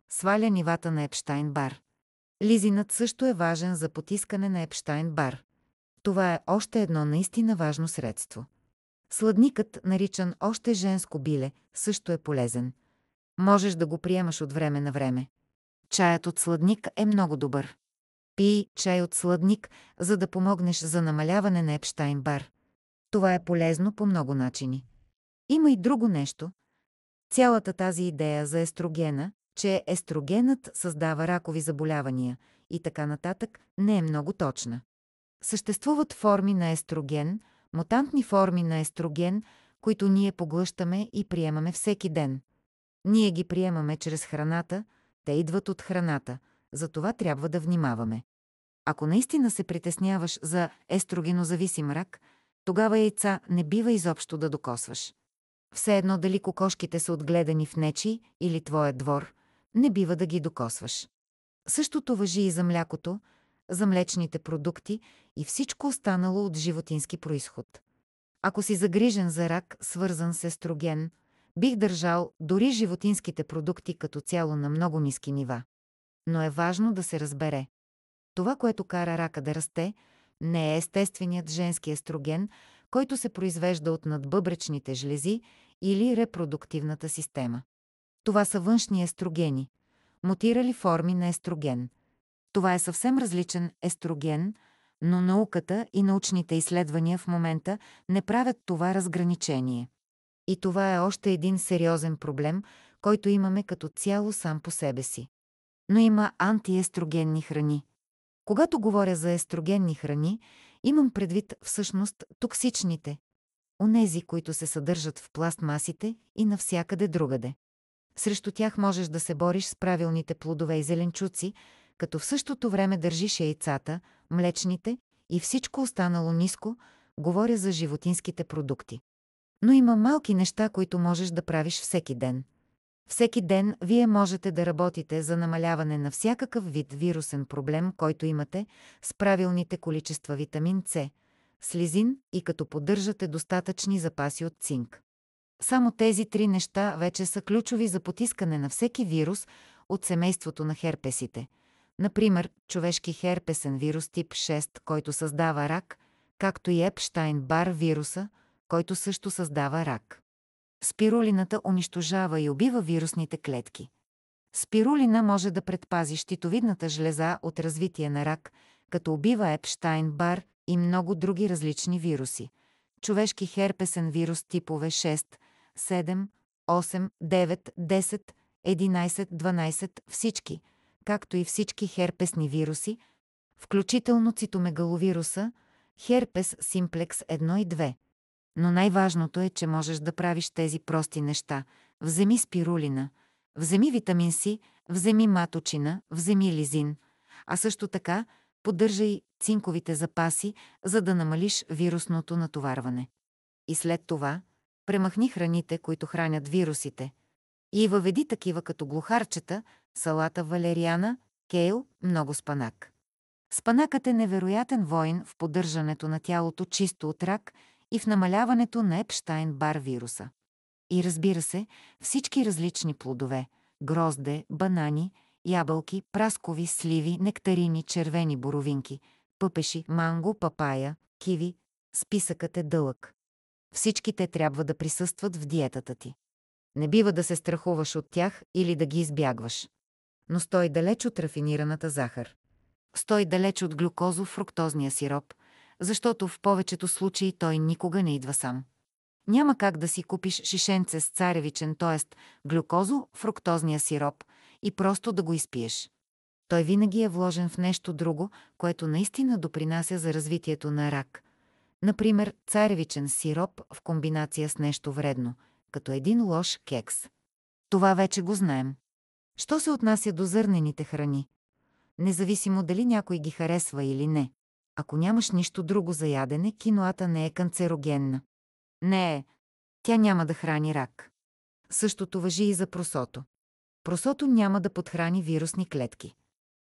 сваля нивата на Епщайн-Бар. Лизинът също е важен за потискане на Епщайн-Бар. Това е още едно наистина важно средство. Сладникът, наричан още женско биле, също е полезен. Можеш да го приемаш от време на време. Чаят от сладник е много добър. Пий чай от сладник, за да помогнеш за намаляване на Епщайн-Бар. Това е полезно по много начини. Има и друго нещо. Цялата тази идея за естрогена, че естрогенът създава ракови заболявания и така нататък, не е много точна. Съществуват форми на естроген, мутантни форми на естроген, които ние поглъщаме и приемаме всеки ден. Ние ги приемаме чрез храната, те идват от храната, затова трябва да внимаваме. Ако наистина се притесняваш за естрогенозависим рак, тогава яйца не бива изобщо да докосваш. Все едно дали кокошките са отгледани в нечий или твоя двор, не бива да ги докосваш. Същото важи и за млякото, за млечните продукти и всичко останало от животински произход. Ако си загрижен за рак, свързан с естроген, бих държал дори животинските продукти като цяло на много ниски нива. Но е важно да се разбере. Това, което кара рака да расте, не е естественият женски естроген, който се произвежда от надбъбречните жлези или репродуктивната система. Това са външни естрогени, мутирали форми на естроген. Това е съвсем различен естроген, но науката и научните изследвания в момента не правят това разграничение. И това е още един сериозен проблем, който имаме като цяло сам по себе си. Но има антиестрогенни храни. Когато говоря за естрогенни храни, имам предвид всъщност токсичните, онези, които се съдържат в пластмасите и навсякъде другаде. Срещу тях можеш да се бориш с правилните плодове и зеленчуци, като в същото време държиш яйцата, млечните и всичко останало ниско, говоря за животинските продукти. Но има малки неща, които можеш да правиш всеки ден. Всеки ден вие можете да работите за намаляване на всякакъв вид вирусен проблем, който имате, с правилните количества витамин С, слизин и като поддържате достатъчни запаси от цинк. Само тези три неща вече са ключови за потискане на всеки вирус от семейството на херпесите. Например, човешки херпесен вирус тип 6, който създава рак, както и Епщайн-Бар вируса, който също създава рак. Спирулината унищожава и убива вирусните клетки. Спирулина може да предпази щитовидната жлеза от развитие на рак, като убива Епщайн-Бар и много други различни вируси. Човешки херпесен вирус типове 6, 7, 8, 9, 10, 11, 12, всички, както и всички херпесни вируси, включително цитомегаловируса, херпес симплекс 1 и 2. Но най-важното е, че можеш да правиш тези прости неща. Вземи спирулина, вземи витамин С, вземи маточина, вземи лизин, а също така поддържай цинковите запаси, за да намалиш вирусното натоварване. И след това премахни храните, които хранят вирусите. И въведи такива като глухарчета, салата валериана, кейл, много спанак. Спанакът е невероятен войн в поддържането на тялото чисто от рак и в намаляването на Епщайн-Бар вируса. И разбира се, всички различни плодове – грозде, банани, ябълки, праскови, сливи, нектарини, червени боровинки, пъпеши, манго, папая, киви – списъкът е дълъг. Всички те трябва да присъстват в диетата ти. Не бива да се страхуваш от тях или да ги избягваш. Но стой далеч от рафинираната захар. Стой далеч от глюкозо-фруктозния сироп, защото в повечето случаи той никога не идва сам. Няма как да си купиш шишенце с царевичен, т.е. глюкозо-фруктозния сироп и просто да го изпиеш. Той винаги е вложен в нещо друго, което наистина допринася за развитието на рак. Например, царевичен сироп в комбинация с нещо вредно, като един лош кекс. Това вече го знаем. Що се отнася до зърнените храни? Независимо дали някой ги харесва или не. Ако нямаш нищо друго за ядене, киноата не е канцерогенна. Не е. Тя няма да храни рак. Същото важи и за просото. Просото няма да подхрани вирусни клетки.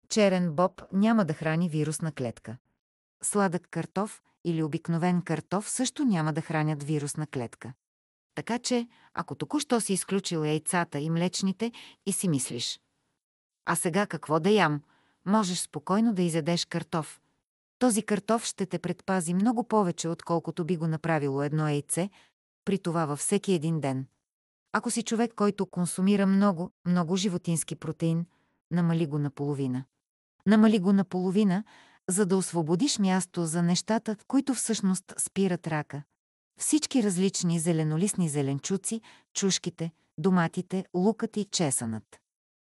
Черен боб няма да храни вирусна клетка. Сладък картоф или обикновен картоф също няма да хранят вирусна клетка. Така че, ако току-що си изключил яйцата и млечните и си мислиш: а сега какво да ям? Можеш спокойно да изядеш картоф. Този картоф ще те предпази много повече, отколкото би го направило едно яйце, при това във всеки един ден. Ако си човек, който консумира много животински протеин, намали го наполовина. Намали го наполовина, за да освободиш място за нещата, които всъщност спират рака. Всички различни зеленолистни зеленчуци, чушките, доматите, лукът и чесънът.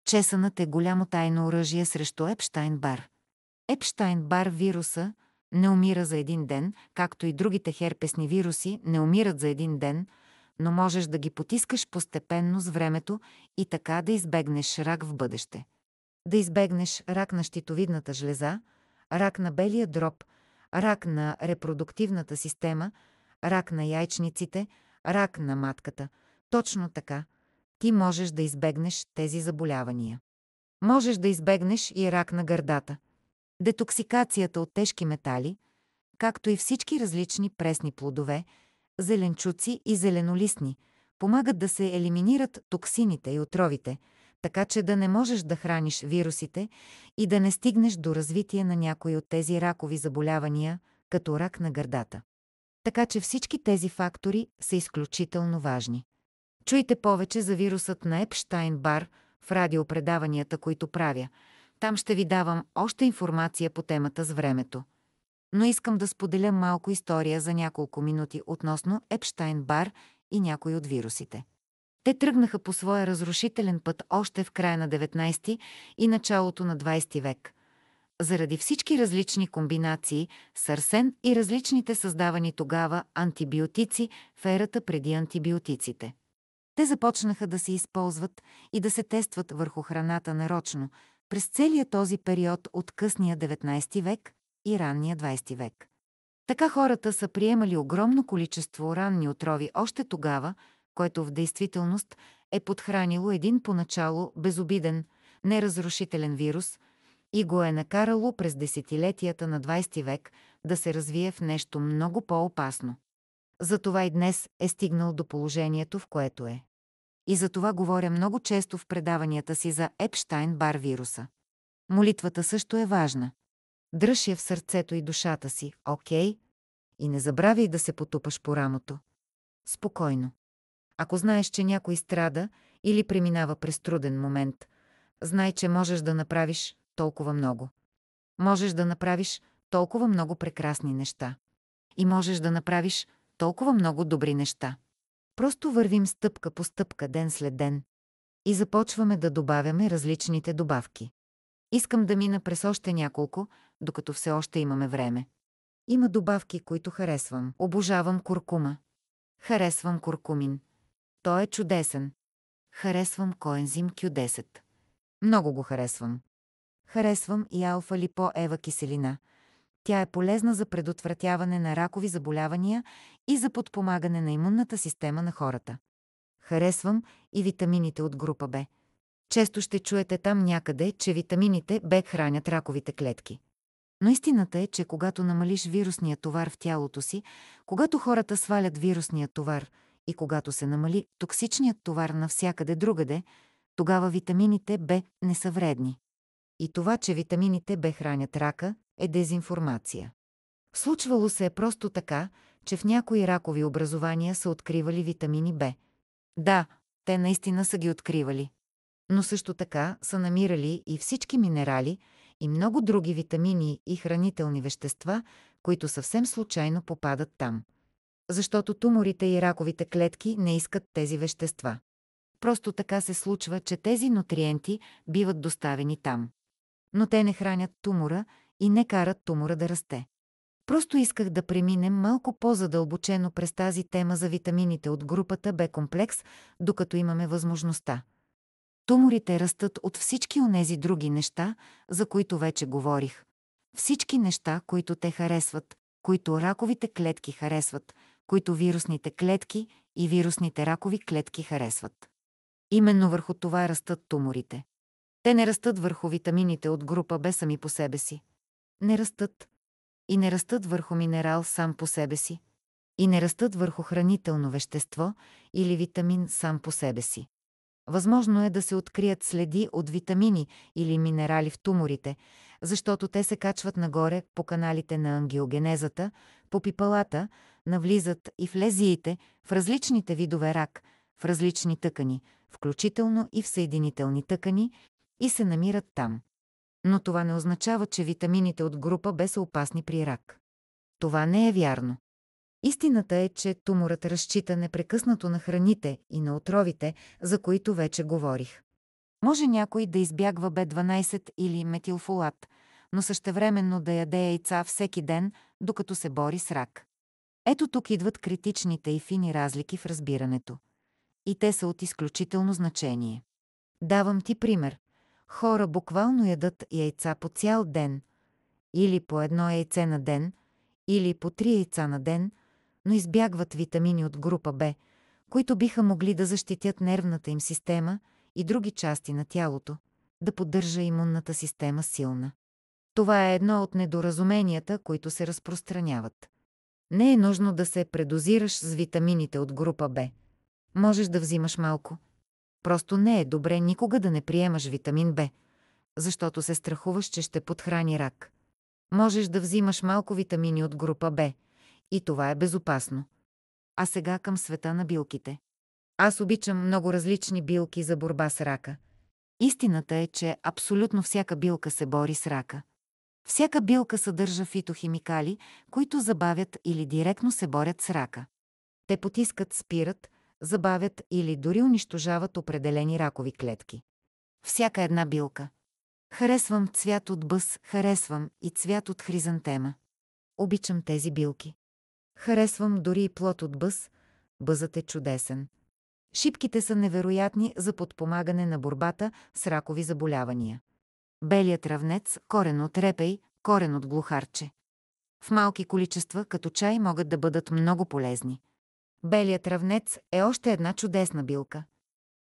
Чесънът е голямо тайно оръжие срещу Епщайн-Бар. Епщайн-Бар вируса не умира за един ден, както и другите херпесни вируси не умират за един ден, но можеш да ги потискаш постепенно с времето и така да избегнеш рак в бъдеще. Да избегнеш рак на щитовидната жлеза, рак на белия дроб, рак на репродуктивната система, рак на яйчниците, рак на матката. Точно така, ти можеш да избегнеш тези заболявания. Можеш да избегнеш и рак на гърдата. Детоксикацията от тежки метали, както и всички различни пресни плодове, зеленчуци и зеленолистни, помагат да се елиминират токсините и отровите, така че да не можеш да храниш вирусите и да не стигнеш до развитие на някои от тези ракови заболявания, като рак на гърдата. Така че всички тези фактори са изключително важни. Чуйте повече за вирусът на Епщайн-Бар в радиопредаванията, които правя. Там ще ви давам още информация по темата с времето. Но искам да споделя малко история за няколко минути относно Епщайн-Бар и някои от вирусите. Те тръгнаха по своя разрушителен път още в края на 19 и началото на 20 век. Заради всички различни комбинации с арсен и различните създавани тогава антибиотици в ерата преди антибиотиците. Те започнаха да се използват и да се тестват върху храната нарочно през целия този период от късния 19 век и ранния 20 век. Така хората са приемали огромно количество ранни отрови още тогава, което в действителност е подхранило един поначало безобиден, неразрушителен вирус и го е накарало през десетилетията на 20 век да се развие в нещо много по-опасно. Затова и днес е стигнал до положението, в което е. И за това говоря много често в предаванията си за Епщайн-Бар вируса. Молитвата също е важна. Дръж я в сърцето и душата си, окей? И не забравяй да се потупаш по рамото. Спокойно. Ако знаеш, че някой страда или преминава през труден момент, знай, че можеш да направиш толкова много. Можеш да направиш толкова много прекрасни неща. И можеш да направиш толкова много добри неща. Просто вървим стъпка по стъпка, ден след ден. И започваме да добавяме различните добавки. Искам да мина през още няколко, докато все още имаме време. Има добавки, които харесвам. Обожавам куркума. Харесвам куркумин. Той е чудесен. Харесвам коензим Q10. Много го харесвам. Харесвам и алфа-липоева киселина. Тя е полезна за предотвратяване на ракови заболявания и за подпомагане на имунната система на хората. Харесвам и витамините от група Б. Често ще чуете там някъде, че витамините Б хранят раковите клетки. Но истината е, че когато намалиш вирусния товар в тялото си, когато хората свалят вирусния товар и когато се намали токсичният товар навсякъде другаде, тогава витамините Б не са вредни. И това, че витамините Б хранят рака, е дезинформация. Случвало се е просто така, че в някои ракови образования са откривали витамини Б. Да, те наистина са ги откривали. Но също така са намирали и всички минерали и много други витамини и хранителни вещества, които съвсем случайно попадат там. Защото туморите и раковите клетки не искат тези вещества. Просто така се случва, че тези нутриенти биват доставени там. Но те не хранят тумора и не карат тумора да расте. Просто исках да преминем малко по-задълбочено през тази тема за витамините от групата Б-комплекс, докато имаме възможността. Туморите растат от всички онези други неща, за които вече говорих. Всички неща, които те харесват, които раковите клетки харесват, които вирусните клетки и вирусните ракови клетки харесват. Именно върху това растат туморите. Те не растат върху витамините от група Б сами по себе си. Не растат. И не растат върху минерал сам по себе си. и не растат върху хранително вещество или витамин сам по себе си. Възможно е да се открият следи от витамини или минерали в туморите, защото те се качват нагоре по каналите на ангиогенезата, по пипалата, навлизат и в лезиите, в различните видове рак, в различни тъкани, включително и в съединителни тъкани, и се намират там. Но това не означава, че витамините от група Б са опасни при рак. Това не е вярно. Истината е, че туморът разчита непрекъснато на храните и на отровите, за които вече говорих. Може някой да избягва Б12 или метилфолат, но същевременно да яде яйца всеки ден, докато се бори с рак. Ето тук идват критичните и фини разлики в разбирането. И те са от изключително значение. Давам ти пример. Хора буквално ядат яйца по цял ден, или по едно яйце на ден, или по 3 яйца на ден, но избягват витамини от група Б, които биха могли да защитят нервната им система и други части на тялото, да поддържа имунната система силна. Това е едно от недоразуменията, които се разпространяват. Не е нужно да се предозираш с витамините от група Б. Можеш да взимаш малко. Просто не е добре никога да не приемаш витамин Б, защото се страхуваш, че ще подхрани рак. Можеш да взимаш малко витамини от група Б, и това е безопасно. А сега към света на билките. Аз обичам много различни билки за борба с рака. Истината е, че абсолютно всяка билка се бори с рака. Всяка билка съдържа фитохимикали, които забавят или директно се борят с рака. Те потискат, спират, забавят или дори унищожават определени ракови клетки. Всяка една билка. Харесвам цвят от бъз, харесвам и цвят от хризантема. Обичам тези билки. Харесвам дори и плод от бъз. Бъзът е чудесен. Шипките са невероятни за подпомагане на борбата с ракови заболявания. Белият равнец, корен от репей, корен от глухарче. В малки количества, като чай, могат да бъдат много полезни. Белият равнец е още една чудесна билка.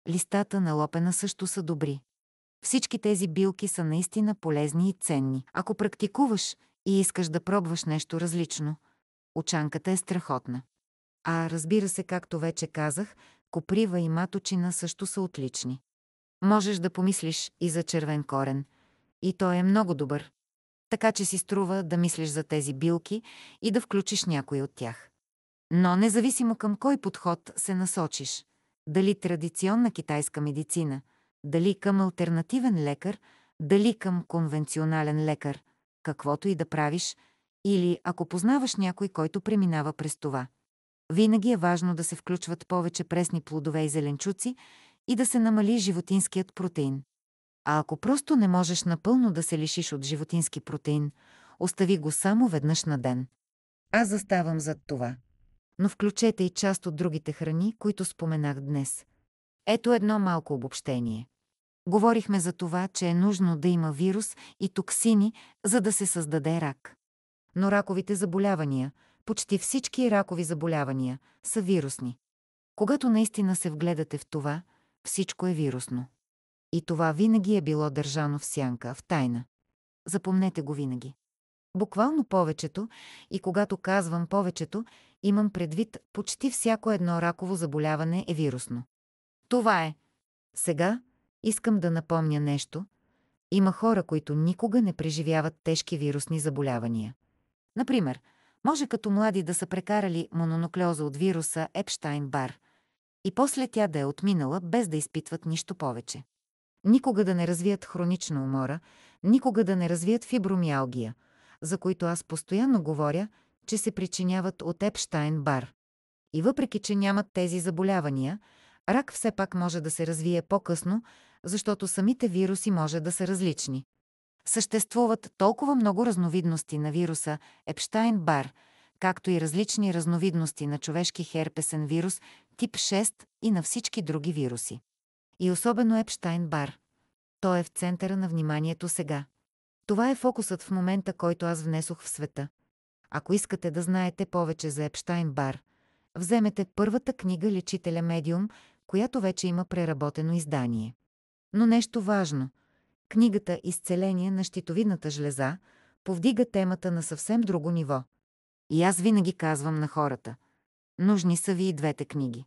Листата на лопена също са добри. Всички тези билки са наистина полезни и ценни. Ако практикуваш и искаш да пробваш нещо различно, очанката е страхотна. А разбира се, както вече казах, коприва и маточина също са отлични. Можеш да помислиш и за червен корен. И той е много добър. Така че си струва да мислиш за тези билки и да включиш някой от тях. Но независимо към кой подход се насочиш, дали традиционна китайска медицина, дали към алтернативен лекар, дали към конвенционален лекар, каквото и да правиш, или ако познаваш някой, който преминава през това. Винаги е важно да се включват повече пресни плодове и зеленчуци и да се намали животинският протеин. А ако просто не можеш напълно да се лишиш от животински протеин, остави го само веднъж на ден. Аз заставам зад това. Но включете и част от другите храни, които споменах днес. Ето едно малко обобщение. Говорихме за това, че е нужно да има вирус и токсини, за да се създаде рак. Но раковите заболявания, почти всички ракови заболявания, са вирусни. Когато наистина се вгледате в това, всичко е вирусно. И това винаги е било държано в сянка, в тайна. Запомнете го винаги. Буквално повечето, и когато казвам повечето, имам предвид почти всяко едно раково заболяване е вирусно. Това е. Сега искам да напомня нещо. Има хора, които никога не преживяват тежки вирусни заболявания. Например, може като млади да са прекарали мононуклеоза от вируса Епштайн-Бар и после тя да е отминала без да изпитват нищо повече. Никога да не развият хронична умора, никога да не развият фибромиалгия, за които аз постоянно говоря, че се причиняват от Епштайн-Бар. И въпреки, че нямат тези заболявания, рак все пак може да се развие по-късно, защото самите вируси може да са различни. Съществуват толкова много разновидности на вируса Епштайн-Бар, както и различни разновидности на човешки херпесен вирус тип 6 и на всички други вируси. И особено Епштайн-Бар. Той е в центъра на вниманието сега. Това е фокусът в момента, който аз внесох в света. Ако искате да знаете повече за Епштайн-Бар, вземете първата книга «Лечителя медиум», която вече има преработено издание. Но нещо важно. Книгата «Изцеление на щитовидната жлеза» повдига темата на съвсем друго ниво. И аз винаги казвам на хората: Нужни са ви и двете книги.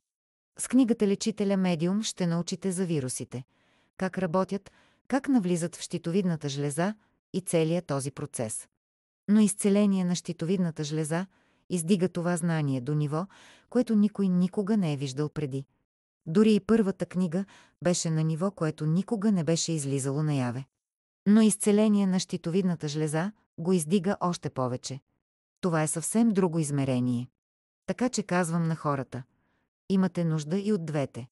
С книгата Лечителя медиум ще научите за вирусите, как работят, как навлизат в щитовидната жлеза и целият този процес. Но изцеление на щитовидната жлеза издига това знание до ниво, което никой никога не е виждал преди. Дори и първата книга беше на ниво, което никога не беше излизало наяве. Но изцеление на щитовидната жлеза го издига още повече. Това е съвсем друго измерение. Така че казвам на хората, имате нужда и от двете.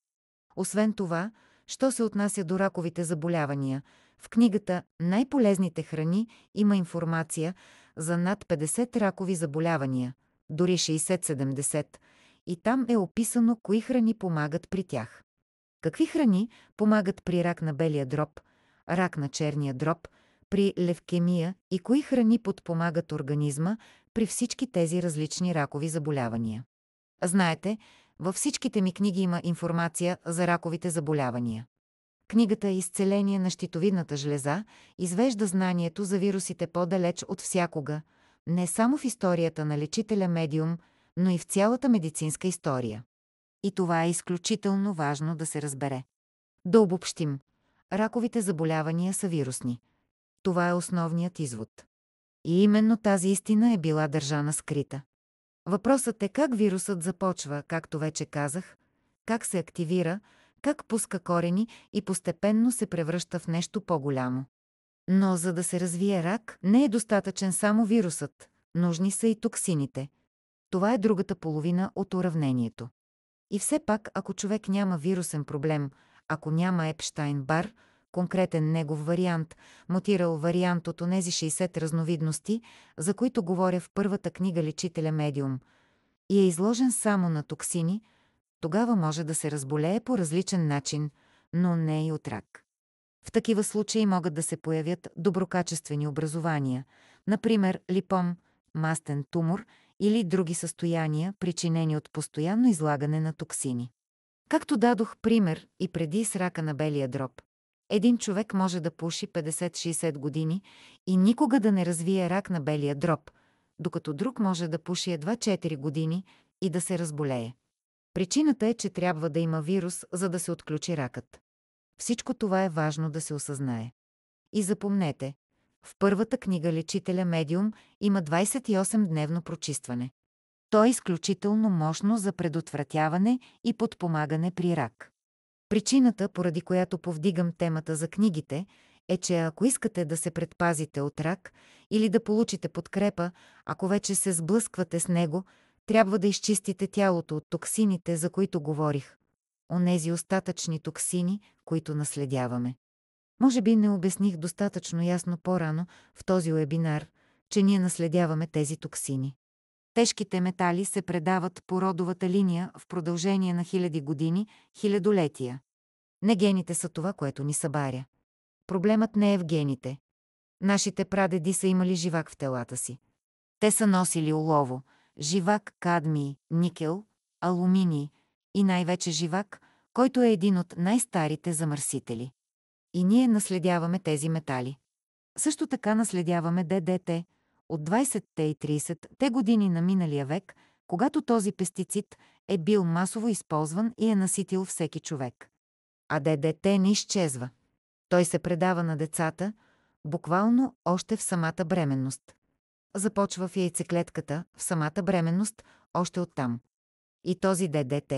Освен това, що се отнася до раковите заболявания, в книгата «Най-полезните храни» има информация за над 50 ракови заболявания, дори 60-70, и там е описано кои храни помагат при тях. Какви храни помагат при рак на белия дроб, рак на черния дроб, при левкемия и кои храни подпомагат организма при всички тези различни ракови заболявания. Знаете, във всичките ми книги има информация за раковите заболявания. Книгата «Изцеление на щитовидната жлеза» извежда знанието за вирусите по-далеч от всякога, не само в историята на лечителя медиум, но и в цялата медицинска история. И това е изключително важно да се разбере. Да обобщим. Раковите заболявания са вирусни. Това е основният извод. И именно тази истина е била държана скрита. Въпросът е как вирусът започва, както вече казах, как се активира, как пуска корени и постепенно се превръща в нещо по-голямо. Но за да се развие рак, не е достатъчен само вирусът, нужни са и токсините. Това е другата половина от уравнението. И все пак, ако човек няма вирусен проблем, ако няма Епщайн-Бар, конкретен негов вариант, мутирал вариант от онези 60 разновидности, за които говоря в първата книга Лечителя медиум, и е изложен само на токсини, тогава може да се разболее по различен начин, но не и от рак. В такива случаи могат да се появят доброкачествени образования, например липом, мастен тумор или други състояния, причинени от постоянно излагане на токсини. Както дадох пример и преди с рака на белия дроб. Един човек може да пуши 50-60 години и никога да не развие рак на белия дроб, докато друг може да пуши едва 4 години и да се разболее. Причината е, че трябва да има вирус, за да се отключи ракът. Всичко това е важно да се осъзнае. И запомнете, в първата книга Лечителя медиум има 28-дневно прочистване. То е изключително мощно за предотвратяване и подпомагане при рак. Причината, поради която повдигам темата за книгите, е, че ако искате да се предпазите от рак или да получите подкрепа, ако вече се сблъсквате с него, трябва да изчистите тялото от токсините, за които говорих. Онези остатъчни токсини, които наследяваме. Може би не обясних достатъчно ясно по-рано в този уебинар, че ние наследяваме тези токсини. Тежките метали се предават по родовата линия в продължение на хиляди години, хилядолетия. Не гените са това, което ни събаря. Проблемът не е в гените. Нашите прадеди са имали живак в телата си. Те са носили олово, живак, кадмий, никел, алуминий и най-вече живак, който е един от най-старите замърсители. И ние наследяваме тези метали. Също така наследяваме ДДТ от 20-те и 30-те години на миналия век, когато този пестицид е бил масово използван и е наситил всеки човек. А ДДТ не изчезва. Той се предава на децата, буквално още в самата бременност. Започва в яйцеклетката, в самата бременност, още оттам. И този ДДТ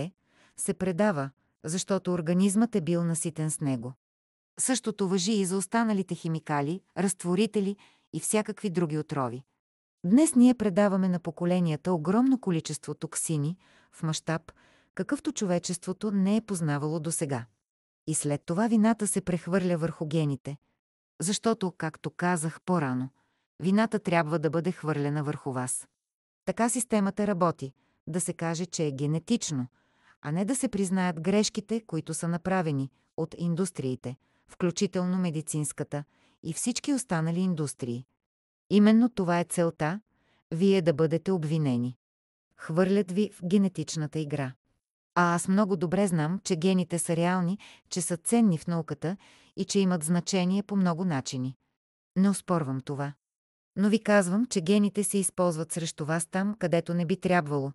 се предава, защото организмът е бил наситен с него. Същото важи и за останалите химикали, разтворители и всякакви други отрови. Днес ние предаваме на поколенията огромно количество токсини в мащаб, какъвто човечеството не е познавало досега. И след това вината се прехвърля върху гените. Защото, както казах по-рано, вината трябва да бъде хвърлена върху вас. Така системата работи, да се каже, че е генетично, а не да се признаят грешките, които са направени от индустриите, включително медицинската и всички останали индустрии. Именно това е целта – вие да бъдете обвинени. Хвърлят ви в генетичната игра. А аз много добре знам, че гените са реални, че са ценни в науката и че имат значение по много начини. Не оспорвам това. Но ви казвам, че гените се използват срещу вас там, където не би трябвало,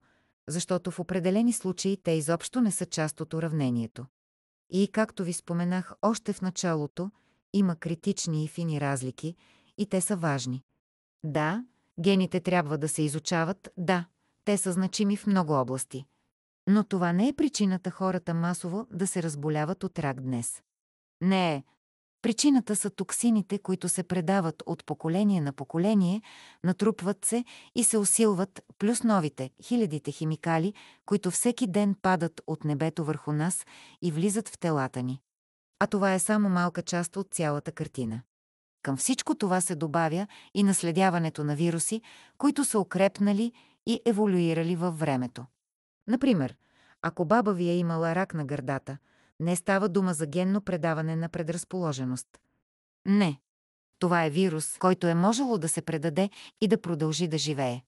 защото в определени случаи те изобщо не са част от уравнението. И както ви споменах още в началото, има критични и фини разлики, и те са важни. Да, гените трябва да се изучават, да, те са значими в много области. Но това не е причината хората масово да се разболяват от рак днес. Не е. Причината са токсините, които се предават от поколение на поколение, натрупват се и се усилват, плюс новите, хилядите химикали, които всеки ден падат от небето върху нас и влизат в телата ни. А това е само малка част от цялата картина. Към всичко това се добавя и наследяването на вируси, които са укрепнали и еволюирали във времето. Например, ако баба ви е имала рак на гърдата, не става дума за генно предаване на предразположеност. Не. Това е вирус, който е можело да се предаде и да продължи да живее.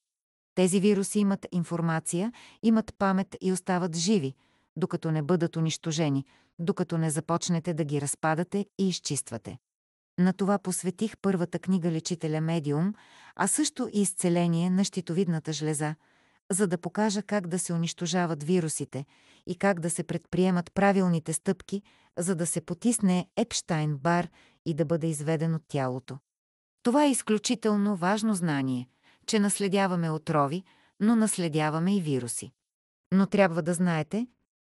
Тези вируси имат информация, имат памет и остават живи, докато не бъдат унищожени, докато не започнете да ги разпадате и изчиствате. На това посветих първата книга «Лечителя медиум», а също и изцеление на щитовидната жлеза, за да покажа как да се унищожават вирусите и как да се предприемат правилните стъпки, за да се потисне Епщайн-Бар и да бъде изведен от тялото. Това е изключително важно знание, че наследяваме отрови, но наследяваме и вируси. Но трябва да знаете,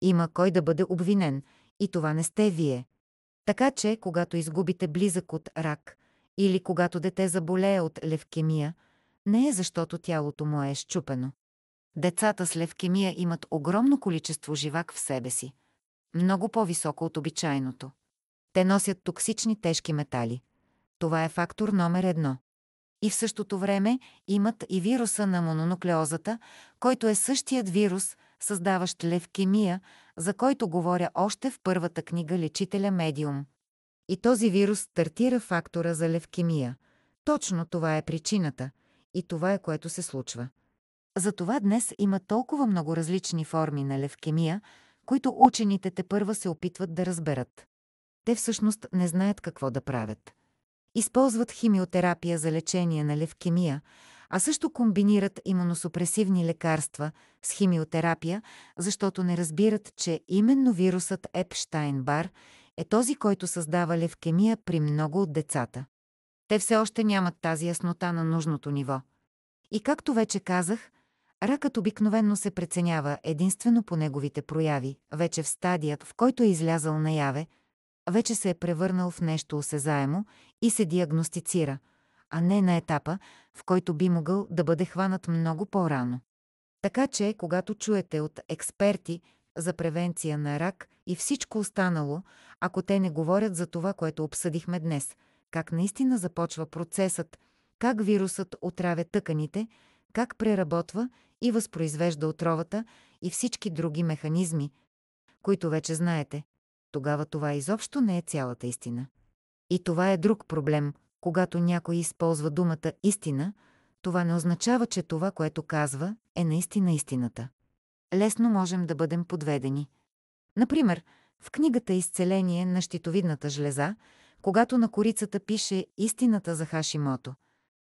има кой да бъде обвинен, и това не сте вие. Така че, когато изгубите близък от рак или когато дете заболее от левкемия, не е защото тялото му е счупено. Децата с левкемия имат огромно количество живак в себе си, много по-високо от обичайното. Те носят токсични тежки метали. Това е фактор номер 1. И в същото време имат и вируса на мононуклеозата, който е същият вирус, създаващ левкемия, за който говоря още в първата книга «Лечителя медиум». И този вирус стартира фактора за левкемия. Точно това е причината. И това е, което се случва. Затова днес има толкова много различни форми на левкемия, които учените тепърва се опитват да разберат. Те всъщност не знаят какво да правят. Използват химиотерапия за лечение на левкемия, а също комбинират имуносупресивни лекарства с химиотерапия, защото не разбират, че именно вирусът Епщайн-Бар е този, който създава левкемия при много от децата. Те все още нямат тази яснота на нужното ниво. И както вече казах, ракът обикновенно се преценява единствено по неговите прояви, вече в стадият, в който е излязъл наяве, вече се е превърнал в нещо осезаемо и се диагностицира, а не на етапа, в който би могъл да бъде хванат много по-рано. Така че, когато чуете от експерти за превенция на рак и всичко останало, ако те не говорят за това, което обсъдихме днес, как наистина започва процесът, как вирусът отравя тъканите, как преработва и възпроизвежда отровата и всички други механизми, които вече знаете, тогава това изобщо не е цялата истина. И това е друг проблем. Когато някой използва думата «истина», това не означава, че това, което казва, е наистина истината. Лесно можем да бъдем подведени. Например, в книгата «Изцеление на щитовидната жлеза», когато на корицата пише «Истината за Хашимото»,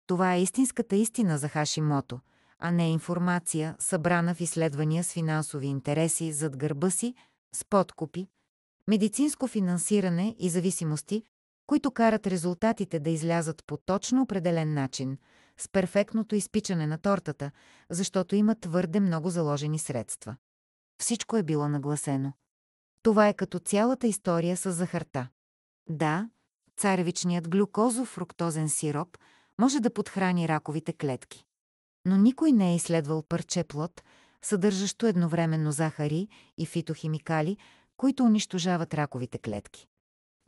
това е истинската истина за Хашимото, а не информация, събрана в изследвания с финансови интереси зад гърба си, с подкупи, медицинско финансиране и зависимости, които карат резултатите да излязат по точно определен начин, с перфектното изпичане на тортата, защото има твърде много заложени средства. Всичко е било нагласено. Това е като цялата история с захарта. Да, царевичният глюкозо-фруктозен сироп може да подхрани раковите клетки. Но никой не е изследвал парче плод, съдържащо едновременно захари и фитохимикали, които унищожават раковите клетки.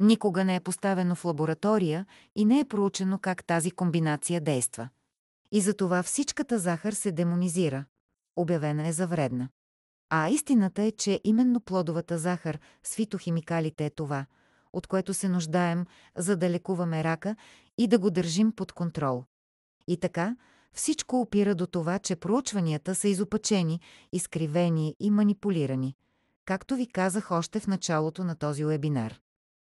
Никога не е поставено в лаборатория и не е проучено как тази комбинация действа. И затова всичката захар се демонизира. Обявена е за вредна. А истината е, че именно плодовата захар с фитохимикалите е това, от което се нуждаем, за да лекуваме рака и да го държим под контрол. И така, всичко опира до това, че проучванията са изопачени, изкривени и манипулирани, както ви казах още в началото на този уебинар.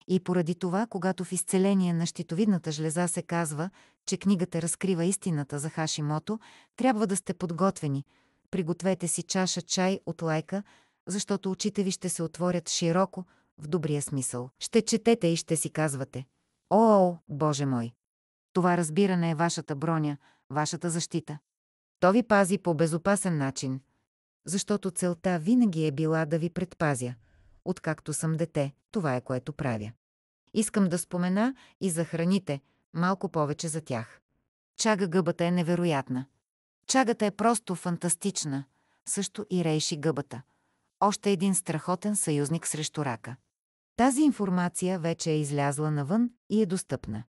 И поради това, когато в изцеление на щитовидната жлеза се казва, че книгата разкрива истината за Хашимото, трябва да сте подготвени, пригответе си чаша чай от лайка, защото очите ви ще се отворят широко, в добрия смисъл. Ще четете и ще си казвате: О, Боже мой! Това разбиране е вашата броня, вашата защита. То ви пази по безопасен начин, защото целта винаги е била да ви предпазя. Откакто съм дете, това е което правя. Искам да спомена и за храните, малко повече за тях. Чага гъбата е невероятна. Чагата е просто фантастична, също и рейши гъбата. Още един страхотен съюзник срещу рака. Тази информация вече е излязла навън и е достъпна.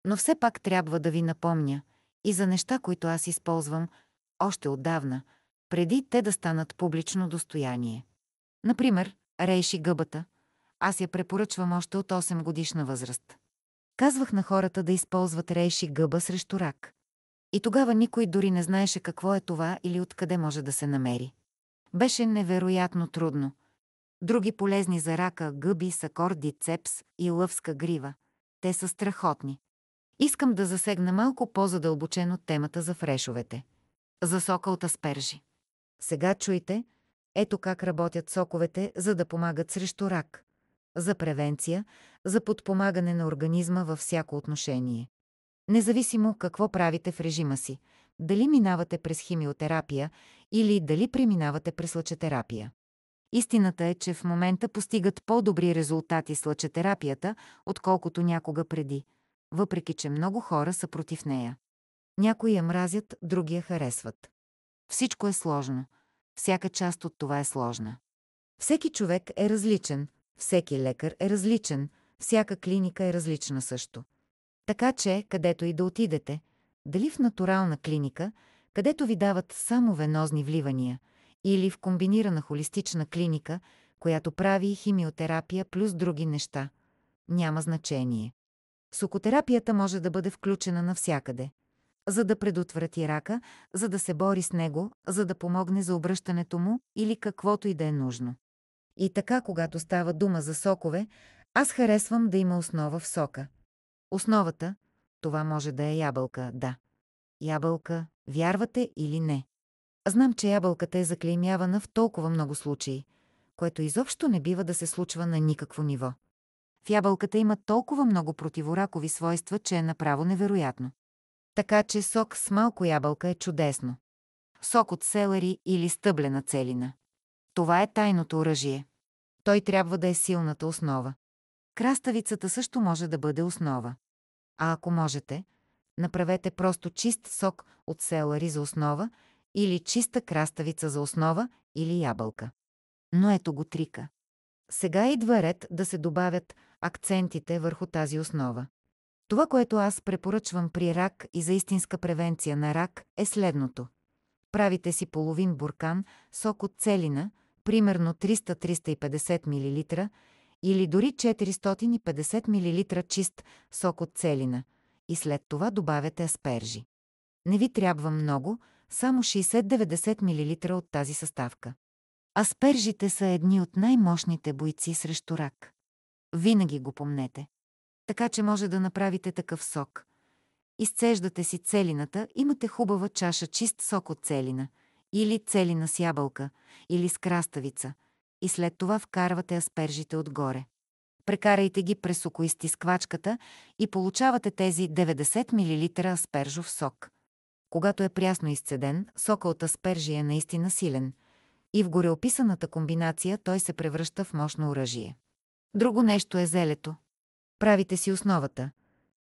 Но все пак трябва да ви напомня и за неща, които аз използвам още отдавна, преди те да станат публично достояние. Например, рейши гъбата. Аз я препоръчвам още от 8 годишна възраст. Казвах на хората да използват рейши гъба срещу рак. И тогава никой дори не знаеше какво е това или откъде може да се намери. Беше невероятно трудно. Други полезни за рака гъби са кордицепс и лъвска грива. Те са страхотни. Искам да засегна малко по-задълбочено темата за фрешовете. За сока от аспержи. Сега чуйте, ето как работят соковете, за да помагат срещу рак. За превенция, за подпомагане на организма във всяко отношение. Независимо какво правите в режима си, дали минавате през химиотерапия или дали преминавате през лъчетерапия. Истината е, че в момента постигат по-добри резултати с лъчетерапията, отколкото някога преди, въпреки че много хора са против нея. Някои я мразят, други я харесват. Всичко е сложно. Всяка част от това е сложна. Всеки човек е различен, всеки лекар е различен, всяка клиника е различна също. Така че, където и да отидете, дали в натурална клиника, където ви дават само венозни вливания, или в комбинирана холистична клиника, която прави химиотерапия плюс други неща, няма значение. Сокотерапията може да бъде включена навсякъде, за да предотврати рака, за да се бори с него, за да помогне за обръщането му или каквото и да е нужно. И така, когато става дума за сокове, аз харесвам да има основа в сока. Основата, това може да е ябълка, да. Ябълка, вярвате или не. Знам, че ябълката е заклеймявана в толкова много случаи, което изобщо не бива да се случва на никакво ниво. В ябълката има толкова много противоракови свойства, че е направо невероятно. Така че сок с малко ябълка е чудесно. Сок от селери или стъблена целина. Това е тайното оръжие. Той трябва да е силната основа. Краставицата също може да бъде основа. А ако можете, направете просто чист сок от селери за основа или чиста краставица за основа или ябълка. Но ето го трика. Сега идва ред да се добавят акцентите върху тази основа. Това, което аз препоръчвам при рак и за истинска превенция на рак, е следното. Правите си половин буркан сок от целина, примерно 300-350 мл, или дори 450 мл чист сок от целина, и след това добавяте аспержи. Не ви трябва много, само 60-90 мл от тази съставка. Аспержите са едни от най-мощните бойци срещу рак. Винаги го помнете. Така че може да направите такъв сок. Изцеждате си целината, имате хубава чаша чист сок от целина, или целина с ябълка, или с краставица, и след това вкарвате аспержите отгоре. Прекарайте ги през сокоизтисквачката и получавате тези 90 мл аспержов сок. Когато е прясно изцеден, сока от аспержи е наистина силен и в гореописаната комбинация той се превръща в мощно оръжие. Друго нещо е зелето. Правите си основата,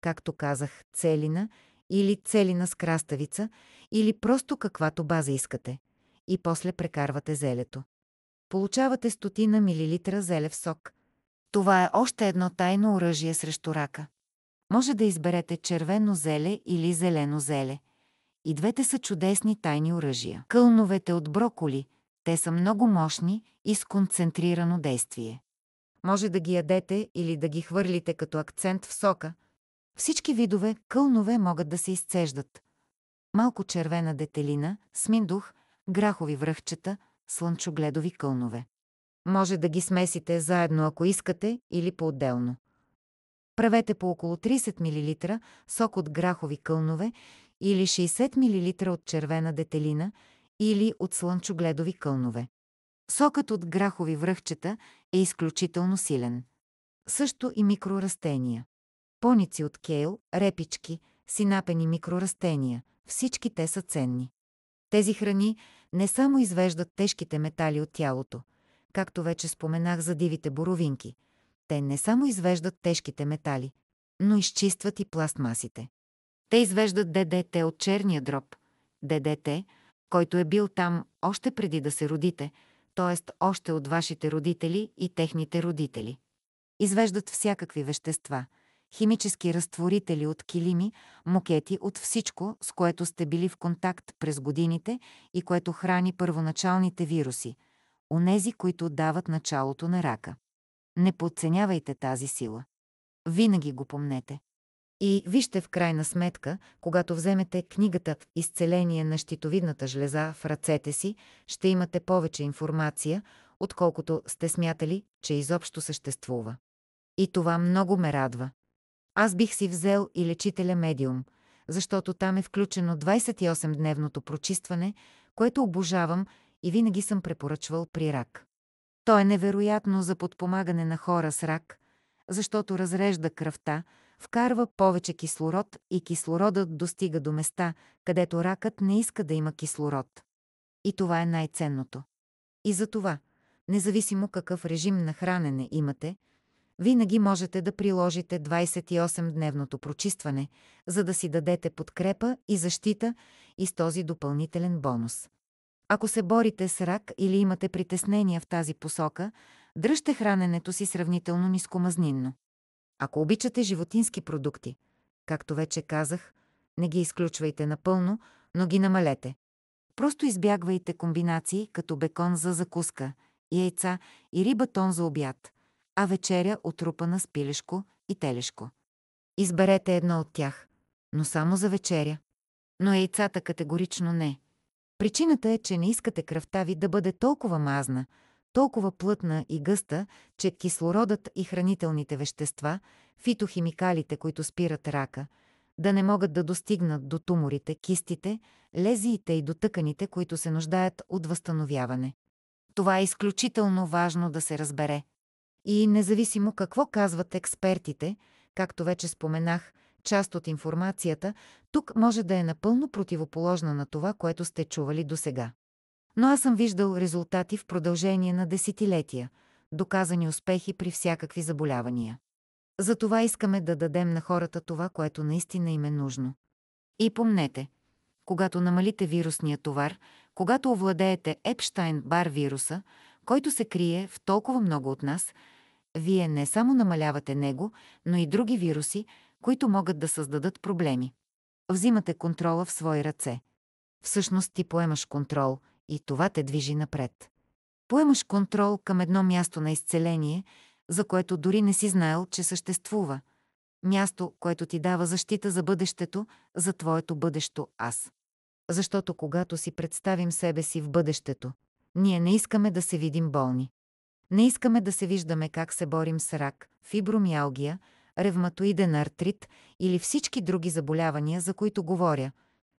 както казах, целина или целина с краставица, или просто каквато база искате, и после прекарвате зелето. Получавате 100 милилитра зелев сок. Това е още едно тайно оръжие срещу рака. Може да изберете червено зеле или зелено зеле. И двете са чудесни тайни оръжия. Кълновете от броколи, те са много мощни и с концентрирано действие. Може да ги ядете или да ги хвърлите като акцент в сока. Всички видове кълнове могат да се изцеждат. Малко червена детелина, сминдух, грахови връхчета, слънчогледови кълнове. Може да ги смесите заедно, ако искате, или по-отделно. Правете по около 30 мл сок от грахови кълнове или 60 мл от червена детелина или от слънчогледови кълнове. Сокът от грахови връхчета е изключително силен. Също и микрорастения. Поници от кейл, репички, синапени микрорастения. Всички те са ценни. Тези храни не само извеждат тежките метали от тялото, както вече споменах за дивите боровинки. Те не само извеждат тежките метали, но изчистват и пластмасите. Те извеждат ДДТ от черния дроб. ДДТ, който е бил там още преди да се родите, т.е. още от вашите родители и техните родители. Извеждат всякакви вещества, химически разтворители от килими, мокети от всичко, с което сте били в контакт през годините и което храни първоначалните вируси, онези, които дават началото на рака. Не подценявайте тази сила. Винаги го помнете. И вижте в крайна сметка, когато вземете книгата «Изцеление на щитовидната жлеза» в ръцете си, ще имате повече информация, отколкото сте смятали, че изобщо съществува. И това много ме радва. Аз бих си взел и лечителя медиум, защото там е включено 28-дневното прочистване, което обожавам и винаги съм препоръчвал при рак. То е невероятно за подпомагане на хора с рак, защото разрежда кръвта, вкарва повече кислород и кислородът достига до места, където ракът не иска да има кислород. И това е най-ценното. И за това, независимо какъв режим на хранене имате, винаги можете да приложите 28-дневното прочистване, за да си дадете подкрепа и защита и с този допълнителен бонус. Ако се борите с рак или имате притеснения в тази посока, дръжте храненето си сравнително нискомазнинно. Ако обичате животински продукти, както вече казах, не ги изключвайте напълно, но ги намалете. Просто избягвайте комбинации като бекон за закуска, яйца и риба-тон за обяд, а вечеря отрупана с пилешко и телешко. Изберете едно от тях, но само за вечеря. Но яйцата категорично не. Причината е, че не искате кръвта ви да бъде толкова мазна, толкова плътна и гъста, че кислородът и хранителните вещества, фитохимикалите, които спират рака, да не могат да достигнат до туморите, кистите, лезиите и до тъканите, които се нуждаят от възстановяване. Това е изключително важно да се разбере. И независимо какво казват експертите, както вече споменах, част от информацията тук може да е напълно противоположна на това, което сте чували досега. Но аз съм виждал резултати в продължение на десетилетия, доказани успехи при всякакви заболявания. Затова искаме да дадем на хората това, което наистина им е нужно. И помнете, когато намалите вирусния товар, когато овладеете Епштайн-Бар вируса, който се крие в толкова много от нас, вие не само намалявате него, но и други вируси, които могат да създадат проблеми. Взимате контрола в свои ръце. Всъщност ти поемаш контрол и това те движи напред. Поемаш контрол към едно място на изцеление, за което дори не си знаел, че съществува. Място, което ти дава защита за бъдещето, за твоето бъдещо аз. Защото когато си представим себе си в бъдещето, ние не искаме да се видим болни. Не искаме да се виждаме как се борим с рак, фибромиалгия, ревматоиден артрит или всички други заболявания, за които говоря,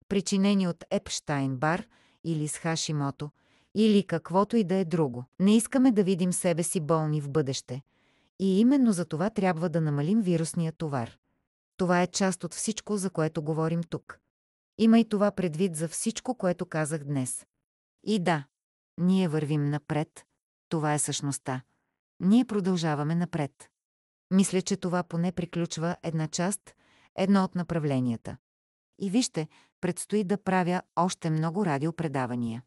причинени от Епштайн-Бар или с Хашимото, или каквото и да е друго. Не искаме да видим себе си болни в бъдеще. И именно за това трябва да намалим вирусния товар. Това е част от всичко, за което говорим тук. Има и това предвид за всичко, което казах днес. И да, ние вървим напред. Това е същността. Ние продължаваме напред. Мисля, че това поне приключва една част, едно от направленията. И вижте, предстои да правя още много радиопредавания.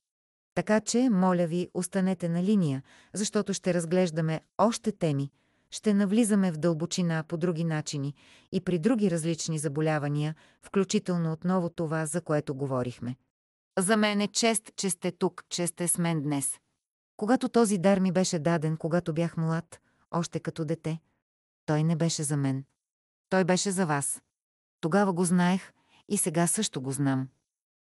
Така че, моля ви, останете на линия, защото ще разглеждаме още теми, ще навлизаме в дълбочина по други начини и при други различни заболявания, включително отново това, за което говорихме. За мен е чест, че сте тук, че сте с мен днес. Когато този дар ми беше даден, когато бях млад, още като дете, той не беше за мен. Той беше за вас. Тогава го знаех и сега също го знам.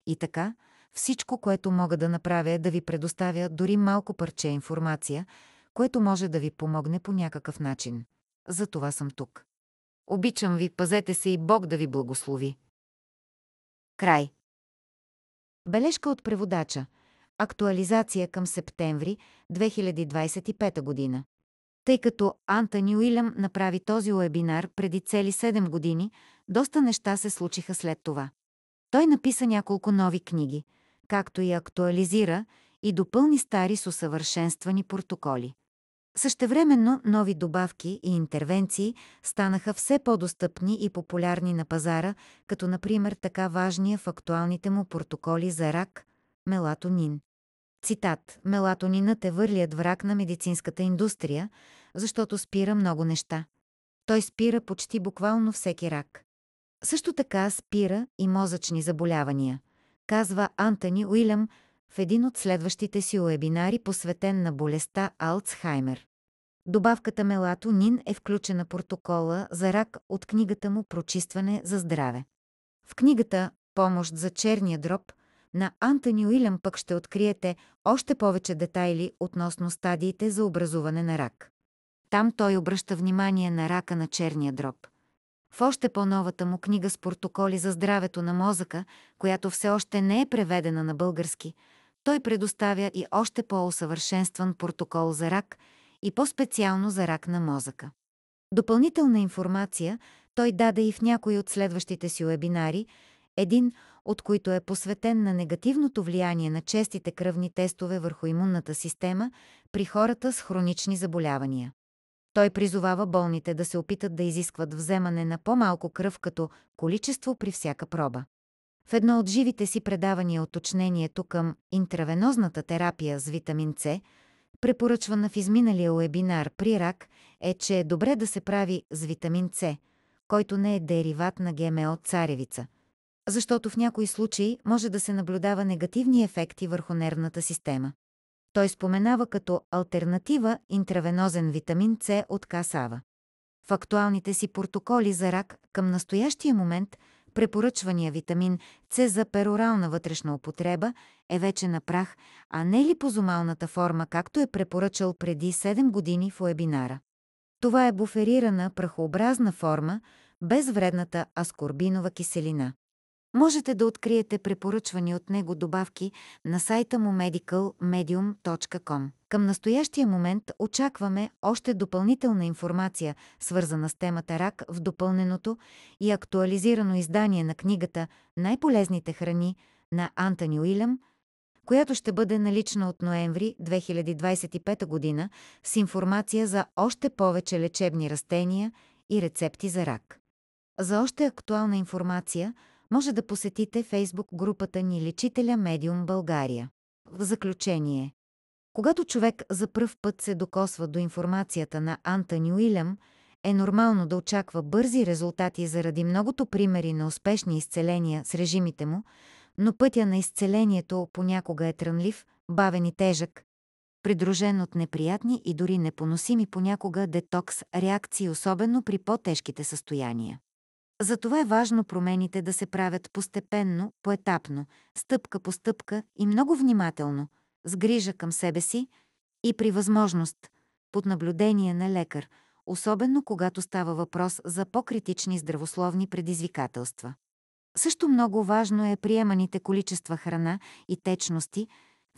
И така, всичко, което мога да направя е да ви предоставя дори малко парче информация, което може да ви помогне по някакъв начин. За това съм тук. Обичам ви, пазете се и Бог да ви благослови. Край. Бележка от преводача. Актуализация към септември 2025 година. Тъй като Антони Уилям направи този уебинар преди цели 7 години, доста неща се случиха след това. Той написа няколко нови книги, както и актуализира и допълни стари с усъвършенствани протоколи. Същевременно нови добавки и интервенции станаха все по-достъпни и популярни на пазара, като например така важния в актуалните му протоколи за рак – мелатонин. Цитат: «Мелатонинът е върлият враг на медицинската индустрия, защото спира много неща. Той спира почти буквално всеки рак. Също така спира и мозъчни заболявания», казва Антони Уилям в един от следващите си уебинари, посветен на болестта Алцхаймер. Добавката мелатонин е включена в протокола за рак от книгата му «Прочистване за здраве». В книгата «Помощ за черния дроб» на Антони Уилям пък ще откриете още повече детайли относно стадиите за образуване на рак. Там той обръща внимание на рака на черния дроб. В още по-новата му книга с протоколи за здравето на мозъка, която все още не е преведена на български, той предоставя и още по-усъвършенстван протокол за рак и по-специално за рак на мозъка. Допълнителна информация той даде и в някои от следващите си уебинари, един от които е посветен на негативното влияние на честите кръвни тестове върху имунната система при хората с хронични заболявания. Той призовава болните да се опитат да изискват вземане на по-малко кръв като количество при всяка проба. В едно от живите си предавания уточнението към интравенозната терапия с витамин С, препоръчвана в изминалия уебинар при рак, е, че е добре да се прави с витамин С, който не е дериват на ГМО царевица, защото в някои случаи може да се наблюдава негативни ефекти върху нервната система. Той споменава като алтернатива интравенозен витамин С от касава. В актуалните си протоколи за рак към настоящия момент препоръчвания витамин С за перорална вътрешна употреба е вече на прах, а не липозомалната форма, както е препоръчал преди 7 години в уебинара. Това е буферирана прахообразна форма без вредната аскорбинова киселина. Можете да откриете препоръчвани от него добавки на сайта му medicalmedium.com. Към настоящия момент очакваме още допълнителна информация, свързана с темата рак, в допълненото и актуализирано издание на книгата «Най-полезните храни» на Антони Уилям, която ще бъде налична от ноември 2025 година с информация за още повече лечебни растения и рецепти за рак. За още актуална информация може да посетите Фейсбук групата ни Лечителя Медиум България. В заключение, когато човек за пръв път се докосва до информацията на Антони Уилям, е нормално да очаква бързи резултати заради многото примери на успешни изцеления с режимите му, но пътя на изцелението понякога е трънлив, бавен и тежък, придружен от неприятни и дори непоносими понякога детокс реакции, особено при по-тежките състояния. Затова е важно промените да се правят постепенно, поетапно, стъпка по стъпка и много внимателно, с грижа към себе си и при възможност, под наблюдение на лекар, особено когато става въпрос за по-критични здравословни предизвикателства. Също много важно е приеманите количества храна и течности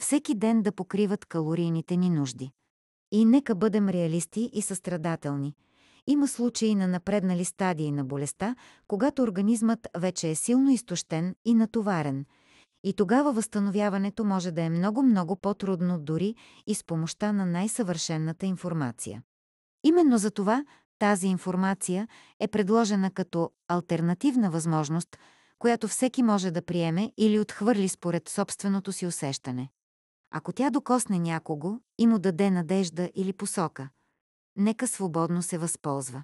всеки ден да покриват калорийните ни нужди. И нека бъдем реалисти и състрадателни. Има случаи на напреднали стадии на болестта, когато организмът вече е силно изтощен и натоварен, и тогава възстановяването може да е много по-трудно дори и с помощта на най-съвършенната информация. Именно за това тази информация е предложена като алтернативна възможност, която всеки може да приеме или отхвърли според собственото си усещане. Ако тя докосне някого и му даде надежда или посока, нека свободно се възползва.